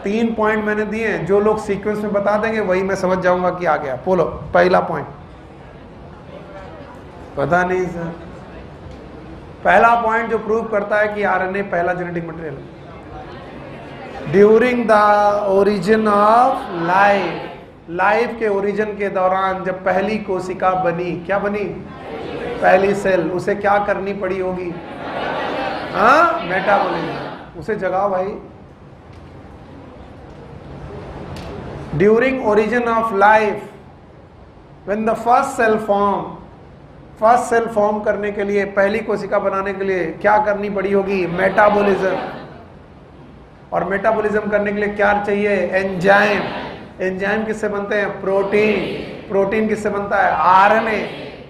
3 पॉइंट मैंने दिए हैं, जो लोग सीक्वेंस में बता देंगे वही मैं समझ जाऊंगा कि आ गया। बोलो पहला पॉइंट। पता नहीं सर। पहला पॉइंट जो प्रूव करता है कि आरएनए पहला जेनेटिक मटेरियल है। During the origin of life, life के ओरिजिन के दौरान जब पहली कोशिका बनी, क्या बनी? पहली सेल, उसे क्या करनी पड़ी होगी? हाँ, मेटाबॉलिज्म। उसे जगाओ भाई। During origin of life, when the first cell form, first cell form करने के लिए, पहली कोशिका बनाने के लिए क्या करनी पड़ी होगी? मेटाबॉलिज्म। और मेटाबॉलिज्म करने के लिए क्या चाहिए? एंजाइम। एंजाइम किससे बनते हैं? प्रोटीन। प्रोटीन किससे बनता है? आरएनए।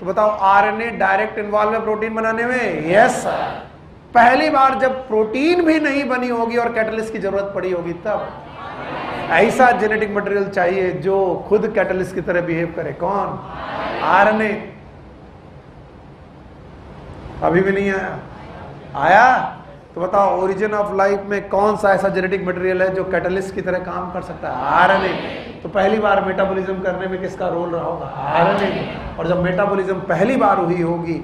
तो बताओ, आरएनए डायरेक्ट इन्वॉल्व है प्रोटीन बनाने में? यस। पहली बार जब प्रोटीन भी नहीं बनी होगी और कैटलिस्ट की जरूरत पड़ी होगी, तब ऐसा जेनेटिक मटेरियल चाहिए जो खुद कैटलिस्ट की तरह बिहेव करे। कौन? आरएनए। अभी भी नहीं आया? तो बताओ, ओरिजिन ऑफ लाइफ में कौन सा ऐसा जेनेटिक मटेरियल है जो कैटलिस्ट की तरह काम कर सकता है? आरएनए। तो पहली बार मेटाबॉलिज्म करने में किसका रोल रहा होगा? आरएनए। और जब मेटाबॉलिज्म पहली बार हुई होगी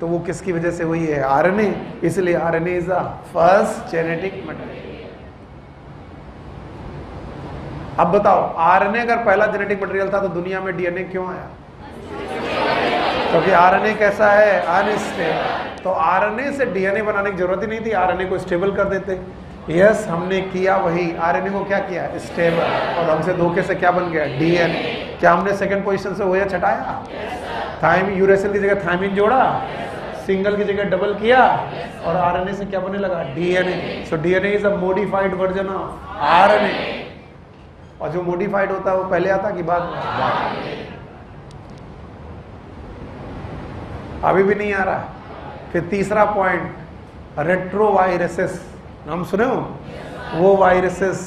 तो वो किसकी वजह से हुई है? आरएनए। इसलिए RNA is the first genetic material. अब बताओ, आरएनए अगर पहला जेनेटिक मटेरियल था तो दुनिया में डीएनए क्यों आया? क्योंकि आरएनए कैसा है? अनस्टेबल। तो आरएनए से डीएनए बनाने की जरूरत ही नहीं थी, आरएनए को स्टेबल कर देते। यस, हमने किया वही। आरएनए को क्या किया? स्टेबल। और हमसे धोखे से क्या बन गया? डीएनए। क्या हमने सेकंड पोजीशन से ओएच हटाया? थाइमिन, यूरेसिल की जगह थाइमिन जोड़ा, सिंगल की जगह डबल किया, और आरएनए से क्या बनने लगा? DNA. So DNA is a modified version of RNA. और जो मॉडिफाइड होता है वो पहले आता कि बाद में? अभी भी नहीं आ रहा है। फिर तीसरा पॉइंट, रेट्रो वायरसेस। नाम सुने हो? वो वायरसेस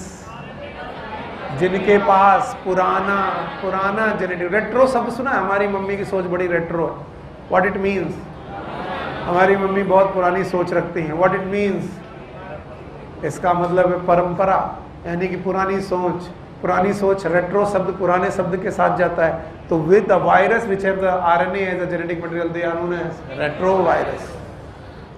जिनके पास पुराना जेनेटिक। रेट्रो शब्द सुना है? हमारी मम्मी की सोच बड़ी रेट्रो है। What it means? हमारी मम्मी बहुत पुरानी सोच रखती हैं। What it means? इसका मतलब है परंपरा, यानी कि पुरानी सोच। पुरानी सोच, रेट्रो शब्द पुराने शब्द के साथ जाता है। तो with the virus which have the RNA as a genetic material, they are known as retro virus.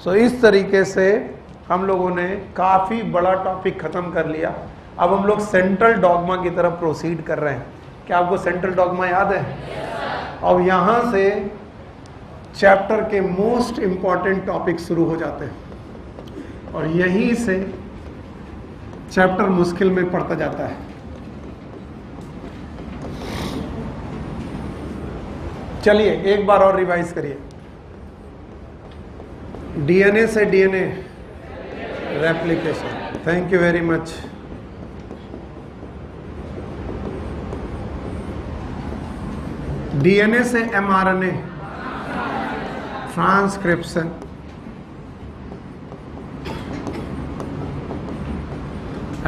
So इस तरीके से हम लोगों ने काफी बड़ा टॉपिक खत्म कर लिया। अब हम लोग सेंट्रल डॉगमा की तरफ प्रोसीड कर रहे हैं। क्या आपको सेंट्रल डॉगमा याद है? अब यहां से चैप्टर के मोस्ट इंपॉर्टेंट टॉपिक शुरू हो जाते हैं और यहीं से चैप्टर मुश्किल में पड़ता जाता है। चलिए एक बार और रिवाइज करिए। डीएनए से DNA replication. Thank you very much. DNA से एमआरएनए ट्रांसक्रिप्शन।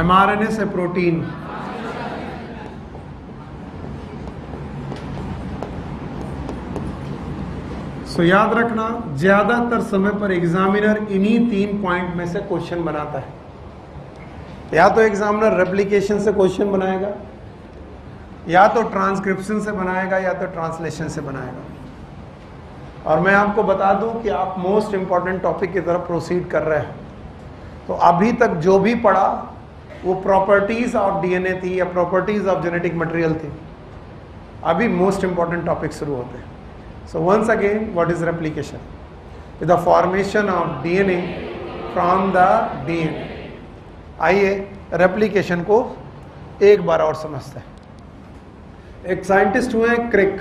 एमआरएनए से प्रोटीन। सो याद रखना, ज्यादातर समय पर एग्जामिनर इन्हीं 3 पॉइंट में से क्वेश्चन बनाता है। या तो एग्जामिनर रेप्लिकेशन से क्वेश्चन बनाएगा, या तो ट्रांसक्रिप्शन से बनाएगा, या तो ट्रांसलेशन से बनाएगा। और मैं आपको बता दूं कि आप मोस्ट इंपॉर्टेंट टॉपिक की तरफ प्रोसीड कर रहे हैं। तो अभी तक जो भी पढ़ा वो प्रॉपर्टीज ऑफ डीएनए थी या प्रॉपर्टीज ऑफ जेनेटिक मटेरियल थी। अभी मोस्ट इंपॉर्टेंट टॉपिक शुरू होते हैं। So once again, what is replication? The formation of DNA from the DNA. आइए रेप्लिकेशन को एक बार और समझते हैं। एक साइंटिस्ट हुए क्रिक,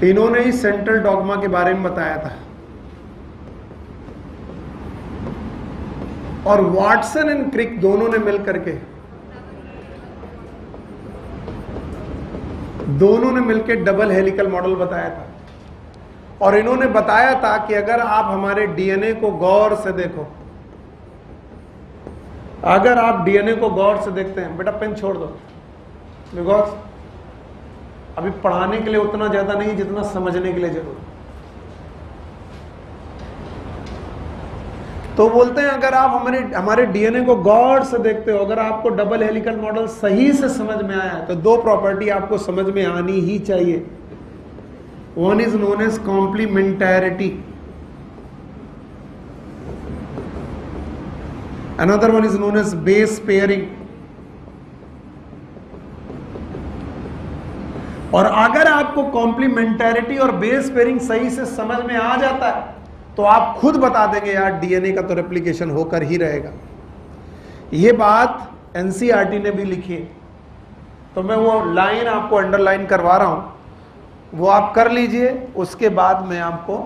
इन्होंने ही सेंट्रल डॉगमा के बारे में बताया था। और वाटसन एंड क्रिक दोनों ने मिलकर डबल हेलिकल मॉडल बताया था। और इन्होंने बताया था कि अगर आप हमारे डीएनए को गौर से देखो, अगर आप डीएनए को गौर से देखते हैं, बेटा पेन छोड़ दो, बिकॉज अभी पढ़ाने के लिए उतना ज्यादा नहीं जितना समझने के लिए जरूर। तो बोलते हैं अगर आप हमारे डीएनए को गौर से देखते हो, अगर आपको डबल हेलिकल मॉडल सही से समझ में आया तो दो प्रॉपर्टी आपको समझ में आनी ही चाहिए। One is known as complementarity, another one is known as base pairing. और अगर आपको कॉम्प्लीमेंटैरिटी और बेस पेयरिंग सही से समझ में आ जाता है तो आप खुद बता देंगे यार डीएनए का तो रेप्लिकेशन होकर ही रहेगा। ये बात एनसीईआरटी ने भी लिखी है, तो मैं वो लाइन आपको अंडरलाइन करवा रहा हूं, वो आप कर लीजिए। उसके बाद मैं आपको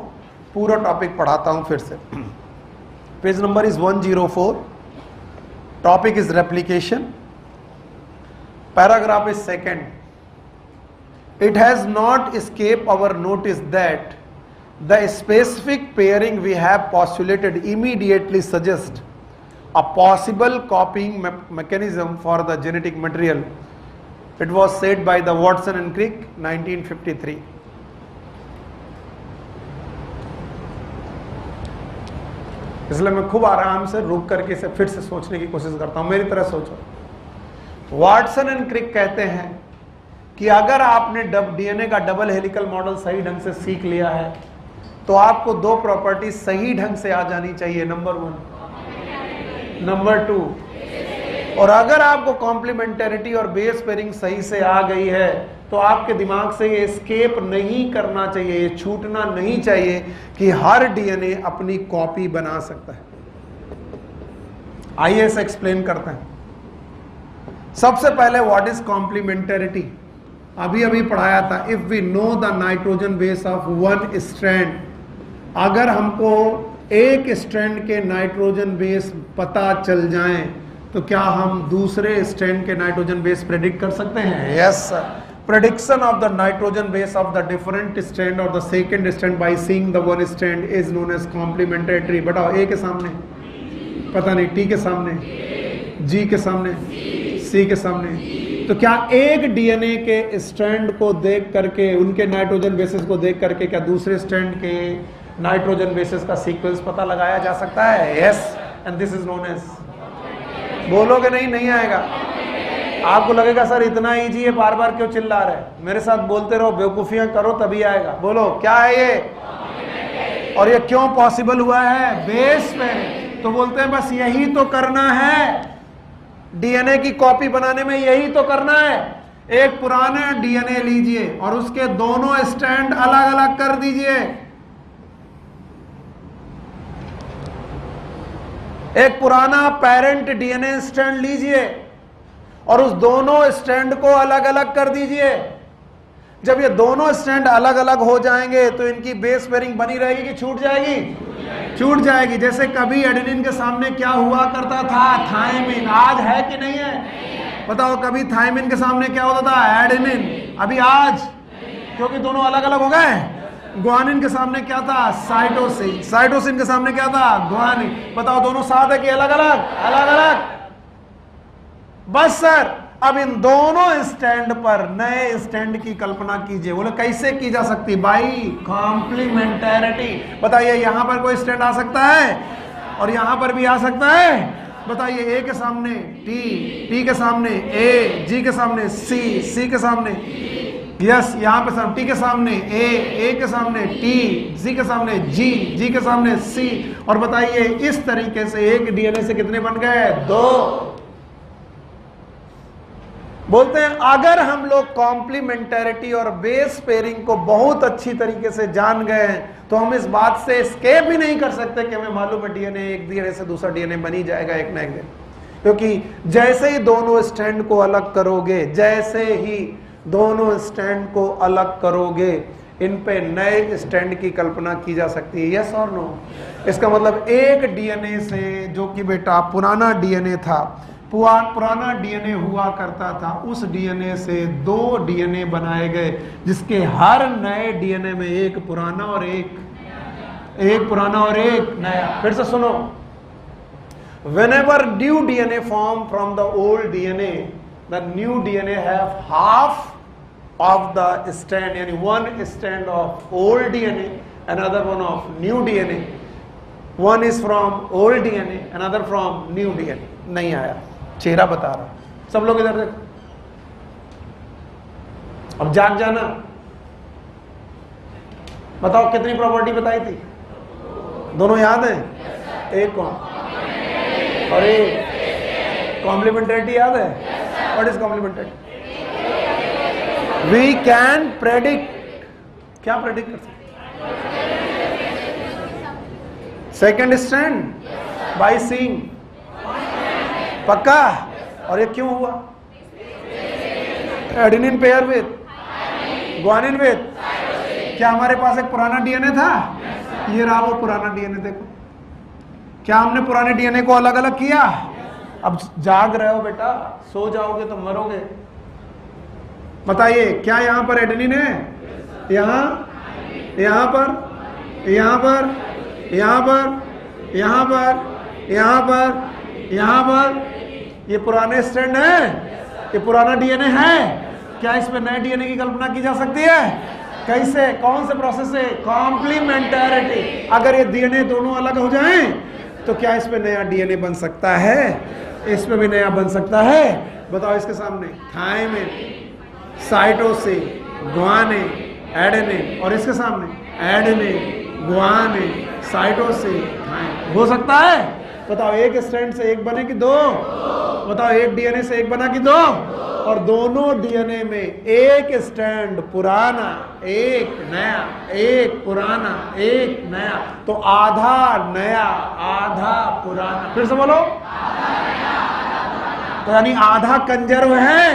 पूरा टॉपिक पढ़ाता हूं फिर से। Page number is 104, topic is replication, paragraph is second. It has not escaped our notice that the specific pairing we have postulated immediately suggests a possible copying mechanism for the genetic material. It was said by the Watson and Crick, 1953. इसलिए मैं खूब आराम से रुक करके इसे फिर से सोचने की कोशिश करता हूं, मेरी तरह सोचो। वाटसन एंड क्रिक कहते हैं कि अगर आपने डीएनए का डबल हेलिकल मॉडल सही ढंग से सीख लिया है तो आपको दो प्रॉपर्टी सही ढंग से आ जानी चाहिए, नंबर 1, नंबर 2। और अगर आपको कॉम्प्लीमेंटैरिटी और बेस पेयरिंग सही से आ गई है तो आपके दिमाग से ये एस्केप नहीं करना चाहिए, ये छूटना नहीं चाहिए कि हर डीएनए अपनी कॉपी बना सकता है। आइए इसे एक्सप्लेन करते हैं। सबसे पहले व्हाट इज कॉम्प्लीमेंटैरिटी? अभी पढ़ाया था, if we know the nitrogen base of one strand, अगर हमको एक स्ट्रैंड के नाइट्रोजन बेस पता चल जाएं तो क्या हम दूसरे स्ट्रैंड के नाइट्रोजन बेस प्रेडिक्ट कर सकते हैं? Yes sir. Prediction of the nitrogen base of the different strand और the second strand by seeing the one strand is known as complementary. बताओ, ए के सामने पता नहीं, टी के सामने, जी के सामने, सी के सामने। तो क्या एक डीएनए के स्ट्रैंड को देख करके, उनके नाइट्रोजन बेसिस को देख करके क्या दूसरे स्ट्रैंड के नाइट्रोजन बेसिस का सीक्वेंस पता लगाया जा सकता है? Yes, and this is known as, बोलोगे नहीं आएगा। आपको लगेगा सर इतना इजी है, बार बार क्यों चिल्ला रहे? मेरे साथ बोलते रहो, बेवकूफियां करो तभी आएगा। बोलो क्या है ये, और ये क्यों पॉसिबल हुआ है? बेस पे। तो बोलते हैं बस यही तो करना है, डीएनए की कॉपी बनाने में यही तो करना है। एक पुराना डीएनए लीजिए और उसके दोनों स्ट्रैंड अलग अलग कर दीजिए। एक पुराना पेरेंट डीएनए स्ट्रैंड लीजिए और उस दोनों स्ट्रैंड को अलग अलग कर दीजिए। जब ये दोनों स्ट्रैंड अलग अलग हो जाएंगे तो इनकी बेस पेयरिंग बनी रहेगी कि छूट जाएगी? छूट जाएगी। जैसे कभी एडेनिन के सामने क्या हुआ करता था? थायमिन। आज है कि नहीं है? बताओ, कभी थायमिन के सामने क्या होता था? एडेनिन। अभी आज क्योंकि दोनों अलग अलग हो गए। ग्वानिन के सामने क्या था? साइटोसिन। साइटोसिन के सामने क्या था? ग्वानिन। बताओ, दोनों साथ है कि अलग अलग? अलग अलग। बस सर, अब इन दोनों स्टैंड पर नए स्टैंड की कल्पना कीजिए। बोले कैसे की जा सकती? बाई कॉम्प्लीमेंटैरिटी। बताइए, यहां पर कोई स्टैंड आ सकता है और यहां पर भी आ सकता है। बताइए, ए के सामने टी, टी के सामने ए, जी के सामने सी, सी के सामने यस, यहाँ पे टी के सामने ए के सामने टी, जी के सामने जी के सामने सी। और बताइए इस तरीके से एक डीएनए से कितने बन गए? 2। बोलते हैं अगर हम लोग कॉम्प्लीमेंटैरिटी और बेस पेयरिंग को बहुत अच्छी तरीके से जान गए हैं तो हम इस बात से एस्केप भी नहीं कर सकते कि हमें मालूम है डीएनए एक डीएनए से दूसरा डीएनए बन ही जाएगा एक ना एक दिन। क्योंकि जैसे ही दोनों स्टैंड को अलग करोगे, जैसे ही दोनों स्टैंड को अलग करोगे, इन पे नए स्टैंड की कल्पना की जा सकती है। यस और नो? इसका मतलब एक डीएनए से, जो कि बेटा पुराना डीएनए था, पुराना डीएनए हुआ करता था, उस डीएनए से 2 डीएनए बनाए गए, जिसके हर नए डीएनए में एक पुराना और एक नया। फिर से सुनो, whenever new DNA form from the old DNA, the new DNA have half of the strand, यानी one strand of old DNA, another one of new DNA, one is from old DNA, another from new DNA। नहीं आया, चेहरा बता रहा। सब लोग इधर देखो, अब जाग जाना। बताओ कितनी प्रॉपर्टी बताई थी? दोनों याद है? एक कौन और एक कॉम्प्लीमेंटरिटी याद है? What is complementarity? We can predict. क्या प्रेडिक्ट कर सकते? Second strand by seeing. पक्का? और ये क्यों हुआ? Adenine pair with guanine with. क्या हमारे पास एक पुराना डीएनए था? ये रहा वो पुराना डीएनए। देखो, क्या हमने पुराने डीएनए को अलग अलग किया? अब जाग रहे हो बेटा, सो जाओगे तो मरोगे। बताइए, क्या यहां पर एडेनिन है? यहां पर, यहां पर, यहां पर, यहां पर, यहां पर। ये पुराने स्ट्रैंड है, ये पुराना डीएनए है। क्या इस पे नए डीएनए की कल्पना की जा सकती है? कैसे? कौन से प्रोसेस से? कॉम्प्लीमेंटैरिटी। अगर ये डीएनए दोनों अलग हो जाएं तो क्या इस पे नया डीएनए बन सकता है? इस पे भी नया बन सकता है। बताओ इसके सामने थायमिन, साइटोसिन, ग्वानिन, एडेनिन, और इसके सामने एडेनिन, ग्वानिन, साइटोसिन, थायमिन। हो सकता है? बताओ एक स्ट्रैंड से एक बने कि 2? बताओ एक डीएनए से एक बना कि 2? और दोनों डीएनए में एक स्ट्रैंड पुराना, एक नया, एक पुराना, एक नया, तो आधा नया, आधा पुराना। फिर से बोलो, तो यानी आधा कंजर्व है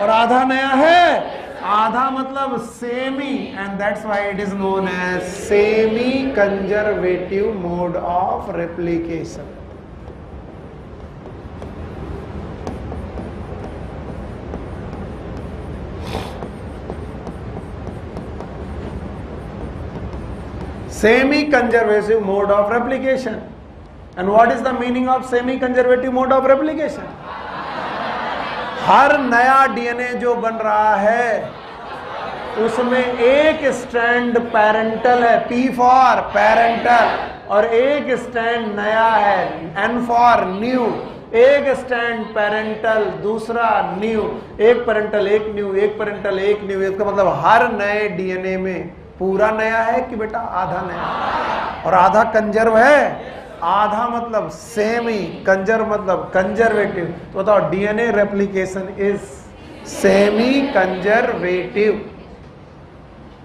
और आधा नया है। आधा मतलब semi, and that's why it is known as semi conservative mode of replication. Semi-conservative mode of replication. And what is the meaning of semi-conservative mode of replication? हर नया डीएनए जो बन रहा है उसमें एक स्ट्रैंड पैरेंटल है, P फॉर पैरेंटल, और एक स्ट्रैंड नया है, N फॉर न्यू। एक स्ट्रैंड पैरेंटल, दूसरा न्यू। एक पैरेंटल, एक न्यू, एक पैरेंटल, एक न्यू। इसका मतलब हर नए डीएनए में पूरा नया है कि बेटा आधा नया? और आधा कंजर्व है। आधा मतलब सेमी, कंजर्व मतलब कंजर्वेटिव। तो बताओ, DNA replication is semi conservative.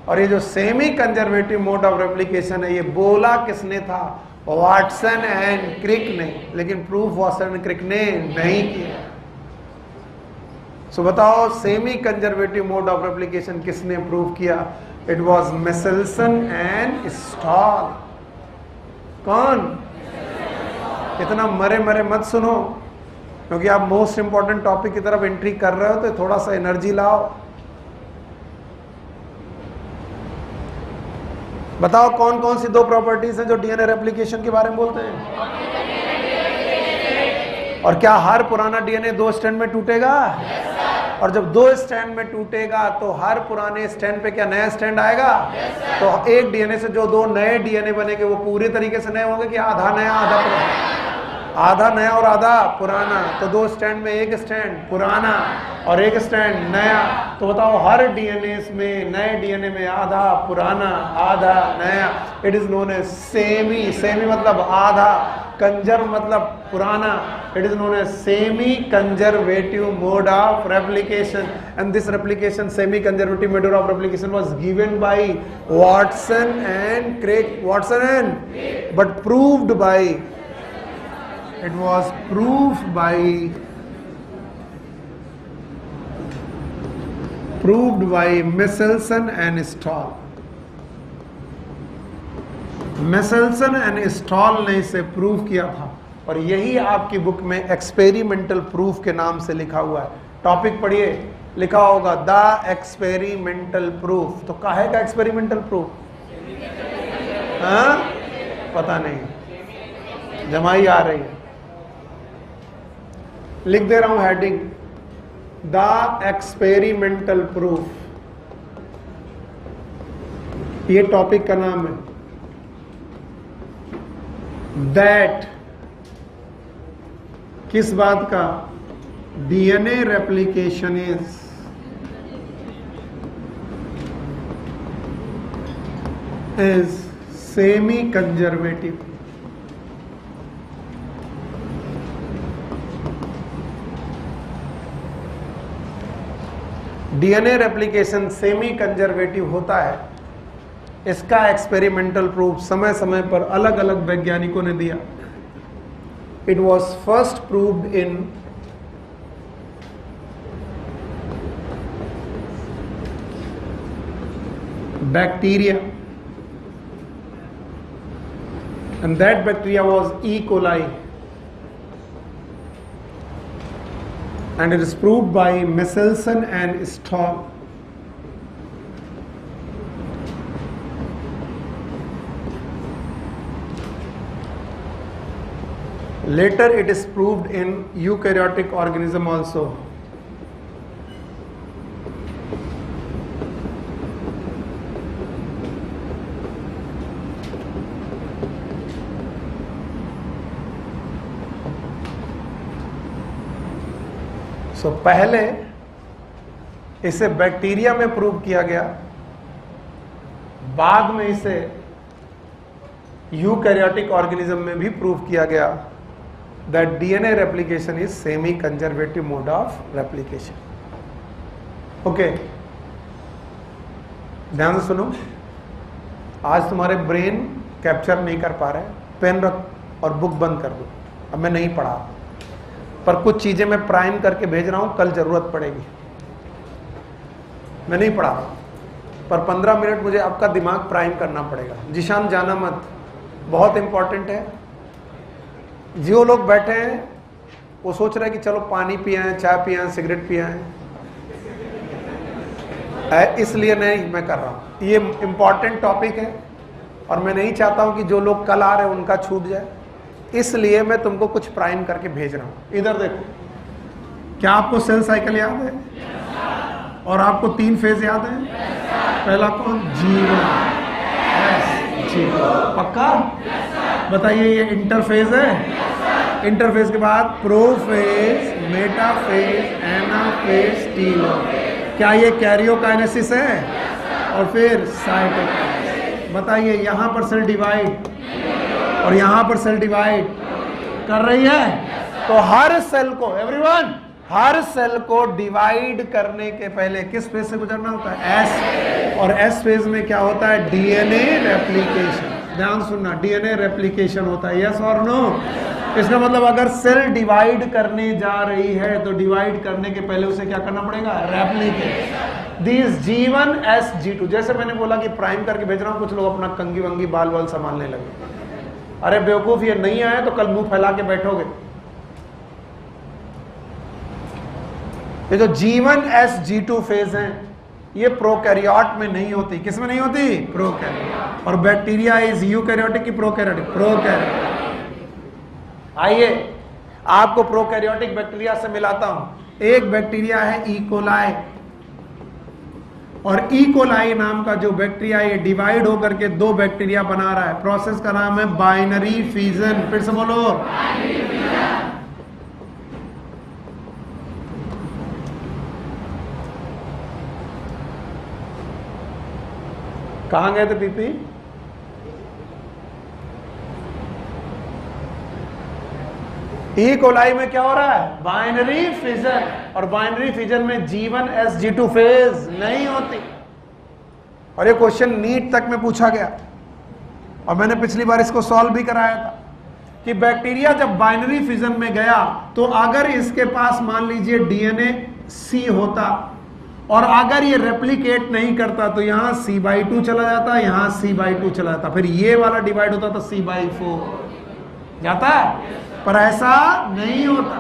और ये जो semi conservative mode of replication है, ये बोला किसने था? वाटसन एंड क्रिक ने। लेकिन प्रूफ वाटसन एंड क्रिक ने नहीं किया। सो बताओ, semi conservative mode of replication किसने प्रूव किया? It was Meselson and stall. कौन? इतना मरे मरे मत सुनो, क्योंकि आप मोस्ट इंपॉर्टेंट टॉपिक की तरफ एंट्री कर रहे हो, तो थोड़ा सा एनर्जी लाओ। बताओ कौन कौन सी 2 प्रॉपर्टीज हैं जो डीएनए रेप्लिकेशन के बारे में बोलते हैं? और क्या हर पुराना डीएनए 2 स्ट्रैंड में टूटेगा? और जब 2 स्ट्रैंड में टूटेगा तो हर पुराने स्ट्रैंड पे क्या नया स्ट्रैंड आएगा? तो एक डीएनए से जो 2 नए डीएनए बनेंगे वो पूरे तरीके से नए होंगे कि आधा नया आधा पुराना? आधा नया और आधा पुराना, तो दो स्टैंड में एक स्टैंड पुराना और एक स्टैंड नया। तो बताओ हर डीएनए में, नए डीएनए में आधा पुराना आधा नया। It is known as semi, semi मतलब आधा, कंजर्व मतलब पुराना। It is known as semi conservative mode of replication, and this replication, semi conservative mode of replication was given by Watson and Crick, Watson and, but proved by, it was proved by Michelson and Stahl. Michelson and Stahl ने इसे prove किया था, और यही आपकी book में experimental proof के नाम से लिखा हुआ है। टॉपिक पढ़िए, लिखा होगा द एक्सपेरिमेंटल प्रूफ। तो काहे का एक्सपेरिमेंटल प्रूफ? हाँ, पता नहीं, जमाई आ रही है। लिख दे रहा हूं हेडिंग, द एक्सपेरिमेंटल प्रूफ, ये टॉपिक का नाम है। दैट किस बात का? DNA replication is semi conservative. DNA replication semi conservative होता है, इसका एक्सपेरिमेंटल प्रूफ समय समय पर अलग अलग वैज्ञानिकों ने दिया। It was first proved in bacteria, and that bacteria was E coli, and it is proved by Michelson and Stahl. Later it is proved in eukaryotic organism also. So, पहले इसे बैक्टीरिया में प्रूव किया गया, बाद में इसे eukaryotic organism में भी प्रूव किया गया that DNA replication is semi conservative mode of replication. Okay, ध्यान से सुनो। आज तुम्हारे ब्रेन कैप्चर नहीं कर पा रहे, पेन रख और बुक बंद कर दो। अब मैं नहीं पढ़ा, पर कुछ चीजें मैं प्राइम करके भेज रहा हूं, कल जरूरत पड़ेगी। मैं नहीं पढ़ा, पर 15 मिनट मुझे आपका दिमाग प्राइम करना पड़ेगा। जिशान जाना मत, बहुत इंपॉर्टेंट है। जो लोग बैठे हैं वो सोच रहे हैं कि चलो पानी पिए, चाय पिए, सिगरेट पिए, इसलिए नहीं मैं कर रहा हूं। ये इंपॉर्टेंट टॉपिक है और मैं नहीं चाहता हूं कि जो लोग कल आ रहे हैं उनका छूट जाए, इसलिए मैं तुमको कुछ प्राइम करके भेज रहा हूं। इधर देखो, क्या आपको सेल साइकिल याद है? और आपको 3 फेज याद है? पहला कौन? जीवन, पक्का? बताइए, ये इंटरफेज है। इंटरफेज के बाद प्रोफेज, मेटाफेज, एनाफेज, टीलोफेज। क्या ये कैरियोकाइनेसिस है? और फिर साइटोकाइनेसिस। बताइए, यहां पर सेल डिवाइड और यहां पर सेल डिवाइड कर रही है। तो हर सेल को, एवरीवन, हर सेल को डिवाइड करने के पहले किस फेज से गुजरना होता है? एस। और एस फेज में क्या होता है? DNA replication. ध्यान सुनना, डीएनए रेप्लिकेशन होता है, यस और नो? इसका मतलब अगर सेल डिवाइड करने जा रही है तो डिवाइड करने के पहले उसे क्या करना पड़ेगा? Replicate. This G1 S G2, जैसे मैंने बोला कि प्राइम करके भेज रहा हूं, कुछ लोग अपना कंगी वंगी बाल वाल संभालने लगे। अरे बेवकूफ, ये नहीं आए तो कल मुंह फैला के बैठोगे। ये जो G1 S G2 फेज हैं, ये प्रोकैरियोट में नहीं होती। किस में नहीं होती? प्रोकैरियोट। और बैक्टीरिया इज यूकैरियोटिक की प्रोकैरियोटिक? प्रोकैरियोटिक। आइए आपको प्रोकैरियोटिक बैक्टीरिया से मिलाता हूं। एक बैक्टीरिया है ई कोलाई, और ई कोलाई नाम का जो बैक्टीरिया, ये डिवाइड होकर के 2 बैक्टीरिया बना रहा है। प्रोसेस का नाम है बाइनरी फिजन। फिर से बोलो, कहां गए थे पीपी? ई कोलाई में क्या हो रहा है? बाइनरी फिजन, और बाइनरी फिजन में G1sG2 फेज नहीं होती। और ये क्वेश्चन नीट तक में पूछा गया और मैंने पिछली बार इसको सॉल्व भी कराया था कि बैक्टीरिया जब बाइनरी फिजन में गया तो अगर इसके पास मान लीजिए DNA C होता और अगर ये रेप्लिकेट नहीं करता तो यहां C/2 चला जाता, यहां C/2 चला जाता, फिर ये वाला डिवाइड होता तो C/4 जाता है, पर ऐसा नहीं होता।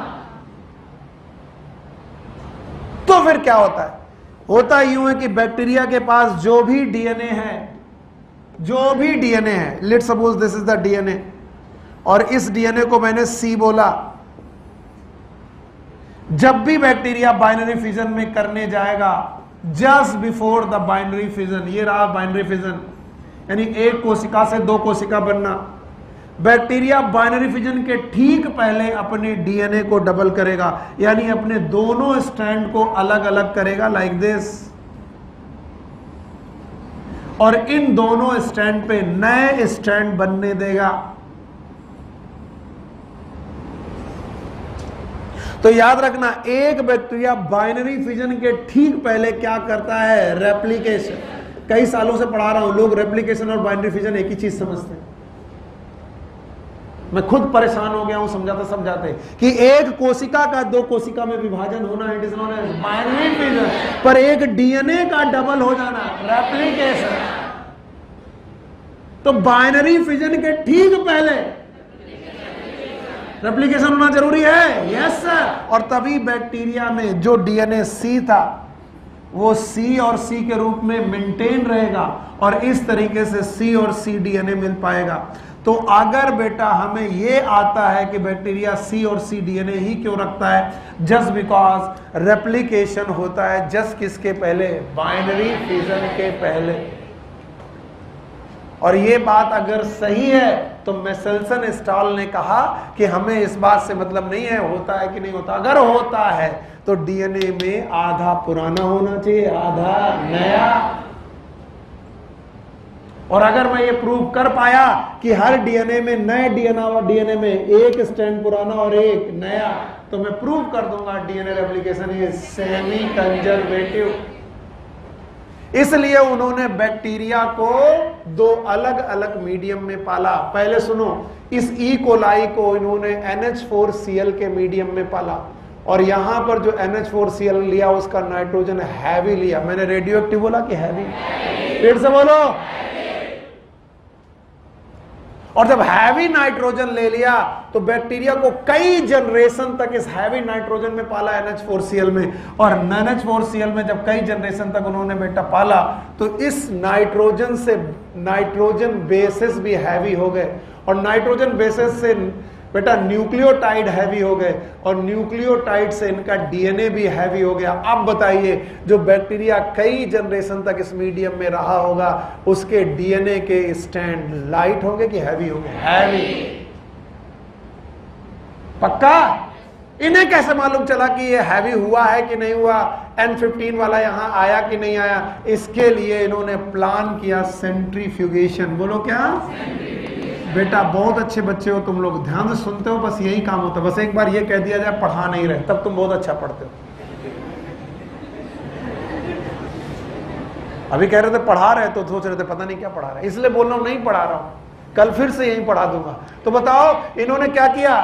तो फिर क्या होता है? होता यूं है कि बैक्टीरिया के पास जो भी डीएनए है, let's suppose this is the DNA, और इस डीएनए को मैंने सी बोला। जब भी बैक्टीरिया बाइनरी फिजन में करने जाएगा, just before the binary fission, ये रहा बाइनरी फिजन, यानी एक कोशिका से दो कोशिका बनना, बैक्टीरिया बाइनरी फिजन के ठीक पहले अपने डीएनए को डबल करेगा, यानी अपने दोनों स्ट्रैंड को अलग अलग करेगा लाइक दिस, और इन दोनों स्ट्रैंड पे नए स्ट्रैंड बनने देगा। तो याद रखना, एक बैक्टीरिया बाइनरी फिजन के ठीक पहले क्या करता है? रेप्लिकेशन। कई सालों से पढ़ा रहा हूं, लोग रेप्लिकेशन और बाइनरी फिजन एक ही चीज समझते हैं। मैं खुद परेशान हो गया हूं समझाते कि एक कोशिका का दो कोशिका में विभाजन होना, it is known as binary fission, पर एक डीएनए का डबल हो जाना, रेप्लिकेशन। तो बाइनरी फिजन के ठीक पहले रेप्लिकेशन होना जरूरी है, यस सर। और तभी बैक्टीरिया में जो डीएनए सी था वो सी और सी के रूप में मेंटेन रहेगा, और इस तरीके से सी और सी डीएनए मिल पाएगा। तो अगर बेटा हमें ये आता है कि बैक्टीरिया सी और सी डीएनए ही क्यों रखता है, जस्ट बिकॉज रेप्लिकेशन होता है जस्ट किसके पहले? बाइनरी फिजन के पहले। और ये बात अगर सही है तो मेसेल्सन स्टॉल ने कहा कि हमें इस बात से मतलब नहीं है होता है कि नहीं होता। अगर होता है तो डीएनए में आधा पुराना होना चाहिए, आधा नया। और अगर मैं ये प्रूव कर पाया कि हर डीएनए में, नए डीएनए में एक स्ट्रैंड पुराना और एक नया, तो मैं प्रूव कर दूंगा DNA replication is semi conservative. इसलिए उन्होंने बैक्टीरिया को दो अलग अलग मीडियम में पाला। पहले सुनो, इस ई कोलाई को इन्होंने NH4Cl के मीडियम में पाला, और यहां पर जो NH4Cl लिया उसका नाइट्रोजन हैवी लिया। मैंने रेडियो एक्टिव बोला कि हैवी? फिर से बोलो। और जब हैवी नाइट्रोजन ले लिया तो बैक्टीरिया को कई जनरेशन तक इस हैवी नाइट्रोजन में पाला, NH4Cl में। और NH4Cl में जब कई जनरेशन तक उन्होंने बेटा पाला तो इस नाइट्रोजन से नाइट्रोजन बेसेस भी हैवी हो गए, और नाइट्रोजन बेसेस से बेटा न्यूक्लियोटाइड हैवी हो गए, और न्यूक्लियोटाइड से इनका डीएनए भी हैवी हो गया। अब बताइए, जो बैक्टीरिया कई जनरेशन तक इस मीडियम में रहा होगा उसके डीएनए के स्टैंड लाइट होंगे कि हैवी होंगे? हैवी। पक्का? इन्हें कैसे मालूम चला कि ये हैवी हुआ है कि नहीं हुआ? N15 वाला यहां आया कि नहीं आया? इसके लिए इन्होंने प्लान किया सेंट्रीफ्यूगेशन। बोलो क्या? बेटा बहुत अच्छे बच्चे हो तुम लोग, ध्यान से सुनते हो, बस यही काम होता है। बस एक बार ये कह दिया जाए पढ़ा नहीं रहे, तब तुम बहुत अच्छा पढ़ते हो। अभी कह रहे थे पढ़ा रहे तो सोच रहे थे पता नहीं क्या पढ़ा रहे, इसलिए बोल रहा हूं नहीं पढ़ा रहा हूं, कल फिर से यही पढ़ा दूंगा। तो बताओ इन्होंने क्या किया?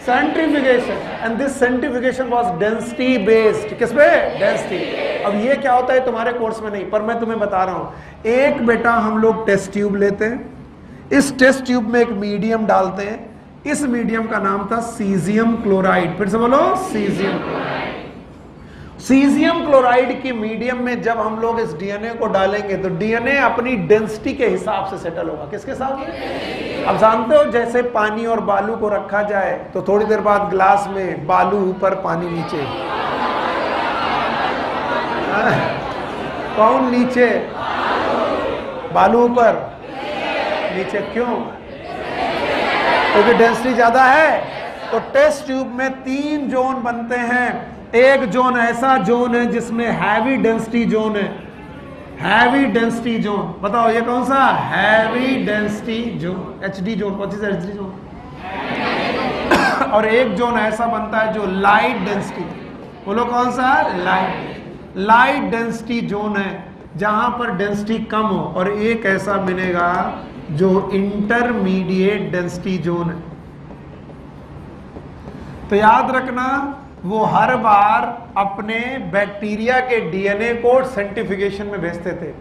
Centrifugation, and this centrifugation was density based. किस पे? डेंसिटी। अब ये क्या होता है तुम्हारे कोर्स में नहीं, पर मैं तुम्हें बता रहा हूं। एक बेटा हम लोग टेस्ट ट्यूब लेते हैं, इस टेस्ट ट्यूब में एक मीडियम डालते हैं, इस मीडियम का नाम था सीजियम क्लोराइड। फिर से बोलो, सीजियम क्लोराइड। सीजियम क्लोराइड की मीडियम में जब हम लोग इस डीएनए को डालेंगे तो डीएनए अपनी डेंसिटी के हिसाब से सेटल होगा। किसके साथ? अब जानते हो जैसे पानी और बालू को रखा जाए तो थोड़ी देर बाद ग्लास में बालू ऊपर पानी नीचे, कौन नीचे? बालू ऊपर नीचे। क्यों? क्योंकि डेंसिटी ज्यादा है। तो टेस्ट ट्यूब में 3 जोन बनते हैं। एक जोन ऐसा जोन है जिसमें हैवी डेंसिटी जोन है, हैवी डेंसिटी जोन। बताओ ये कौन सा? Heavy density zone, HD zone. कौन सी एचडी जोन? और एक जोन ऐसा बनता है जो लाइट डेंसिटी, बोलो कौन सा? लाइट डेंसिटी जोन है जहां पर डेंसिटी कम हो, और एक ऐसा मिलेगा जो इंटरमीडिएट डेंसिटी जोन है। तो याद रखना, वो हर बार अपने बैक्टीरिया के डीएनए को सेंट्रीफ्यूगेशन में भेजते थे,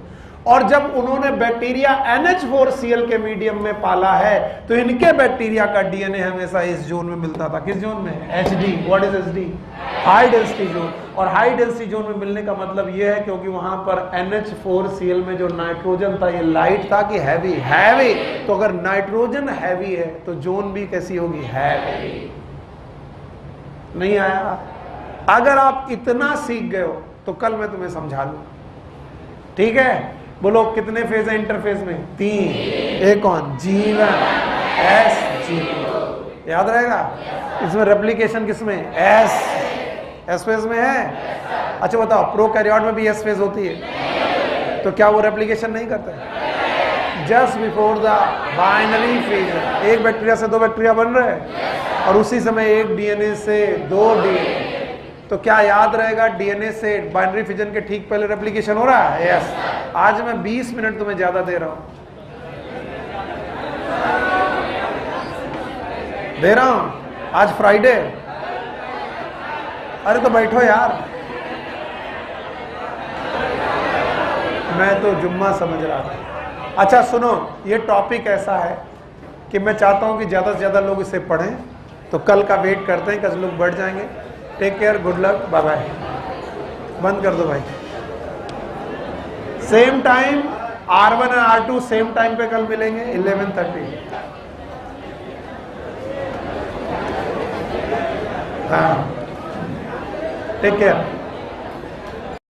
और जब उन्होंने बैक्टीरिया NH4Cl के मीडियम में पाला है तो इनके बैक्टीरिया का डीएनए हमेशा इस जोन में मिलता था। किस जोन में? HD। What is HD? High density zone. और हाई डेंसिटी जोन में मिलने का मतलब यह है क्योंकि वहां पर NH4Cl में जो नाइट्रोजन था ये लाइट था कि हैवी? हैवी। तो अगर नाइट्रोजन हैवी है तो जोन भी कैसी होगी? हैवी। नहीं आया? अगर आप इतना सीख गए हो तो कल मैं तुम्हें समझा लूं, ठीक है? बोलो कितने फेज है इंटरफेज में? 3। एक कौन? G1 S G2। याद रहेगा? इसमें रेप्लिकेशन किसमें? S फेज में है। अच्छा बताओ, प्रोकैरियोट में भी S फेज होती है, तो क्या वो रेप्लिकेशन नहीं करता है? Just before the binary phase एक बैक्टीरिया से 2 बैक्टीरिया बन रहे हैं, और उसी समय एक डीएनए से 2 डीएनए। तो क्या याद रहेगा? डीएनए से बाइनरी फिजन के ठीक पहले रेप्लिकेशन हो रहा है। यस। आज मैं 20 मिनट तुम्हें ज्यादा दे रहा हूं, आज फ्राइडे। अरे तो बैठो यार, मैं तो जुम्मा समझ रहा था। अच्छा सुनो, ये टॉपिक ऐसा है कि मैं चाहता हूं कि ज्यादा से ज्यादा लोग इसे पढ़ें, तो कल का वेट करते हैं, कुछ लोग बढ़ जाएंगे। Take care, good luck, bye bye. बंद कर दो भाई। सेम टाइम R1 और R2 सेम टाइम पे कल मिलेंगे 11:30। हाँ, टेक केयर।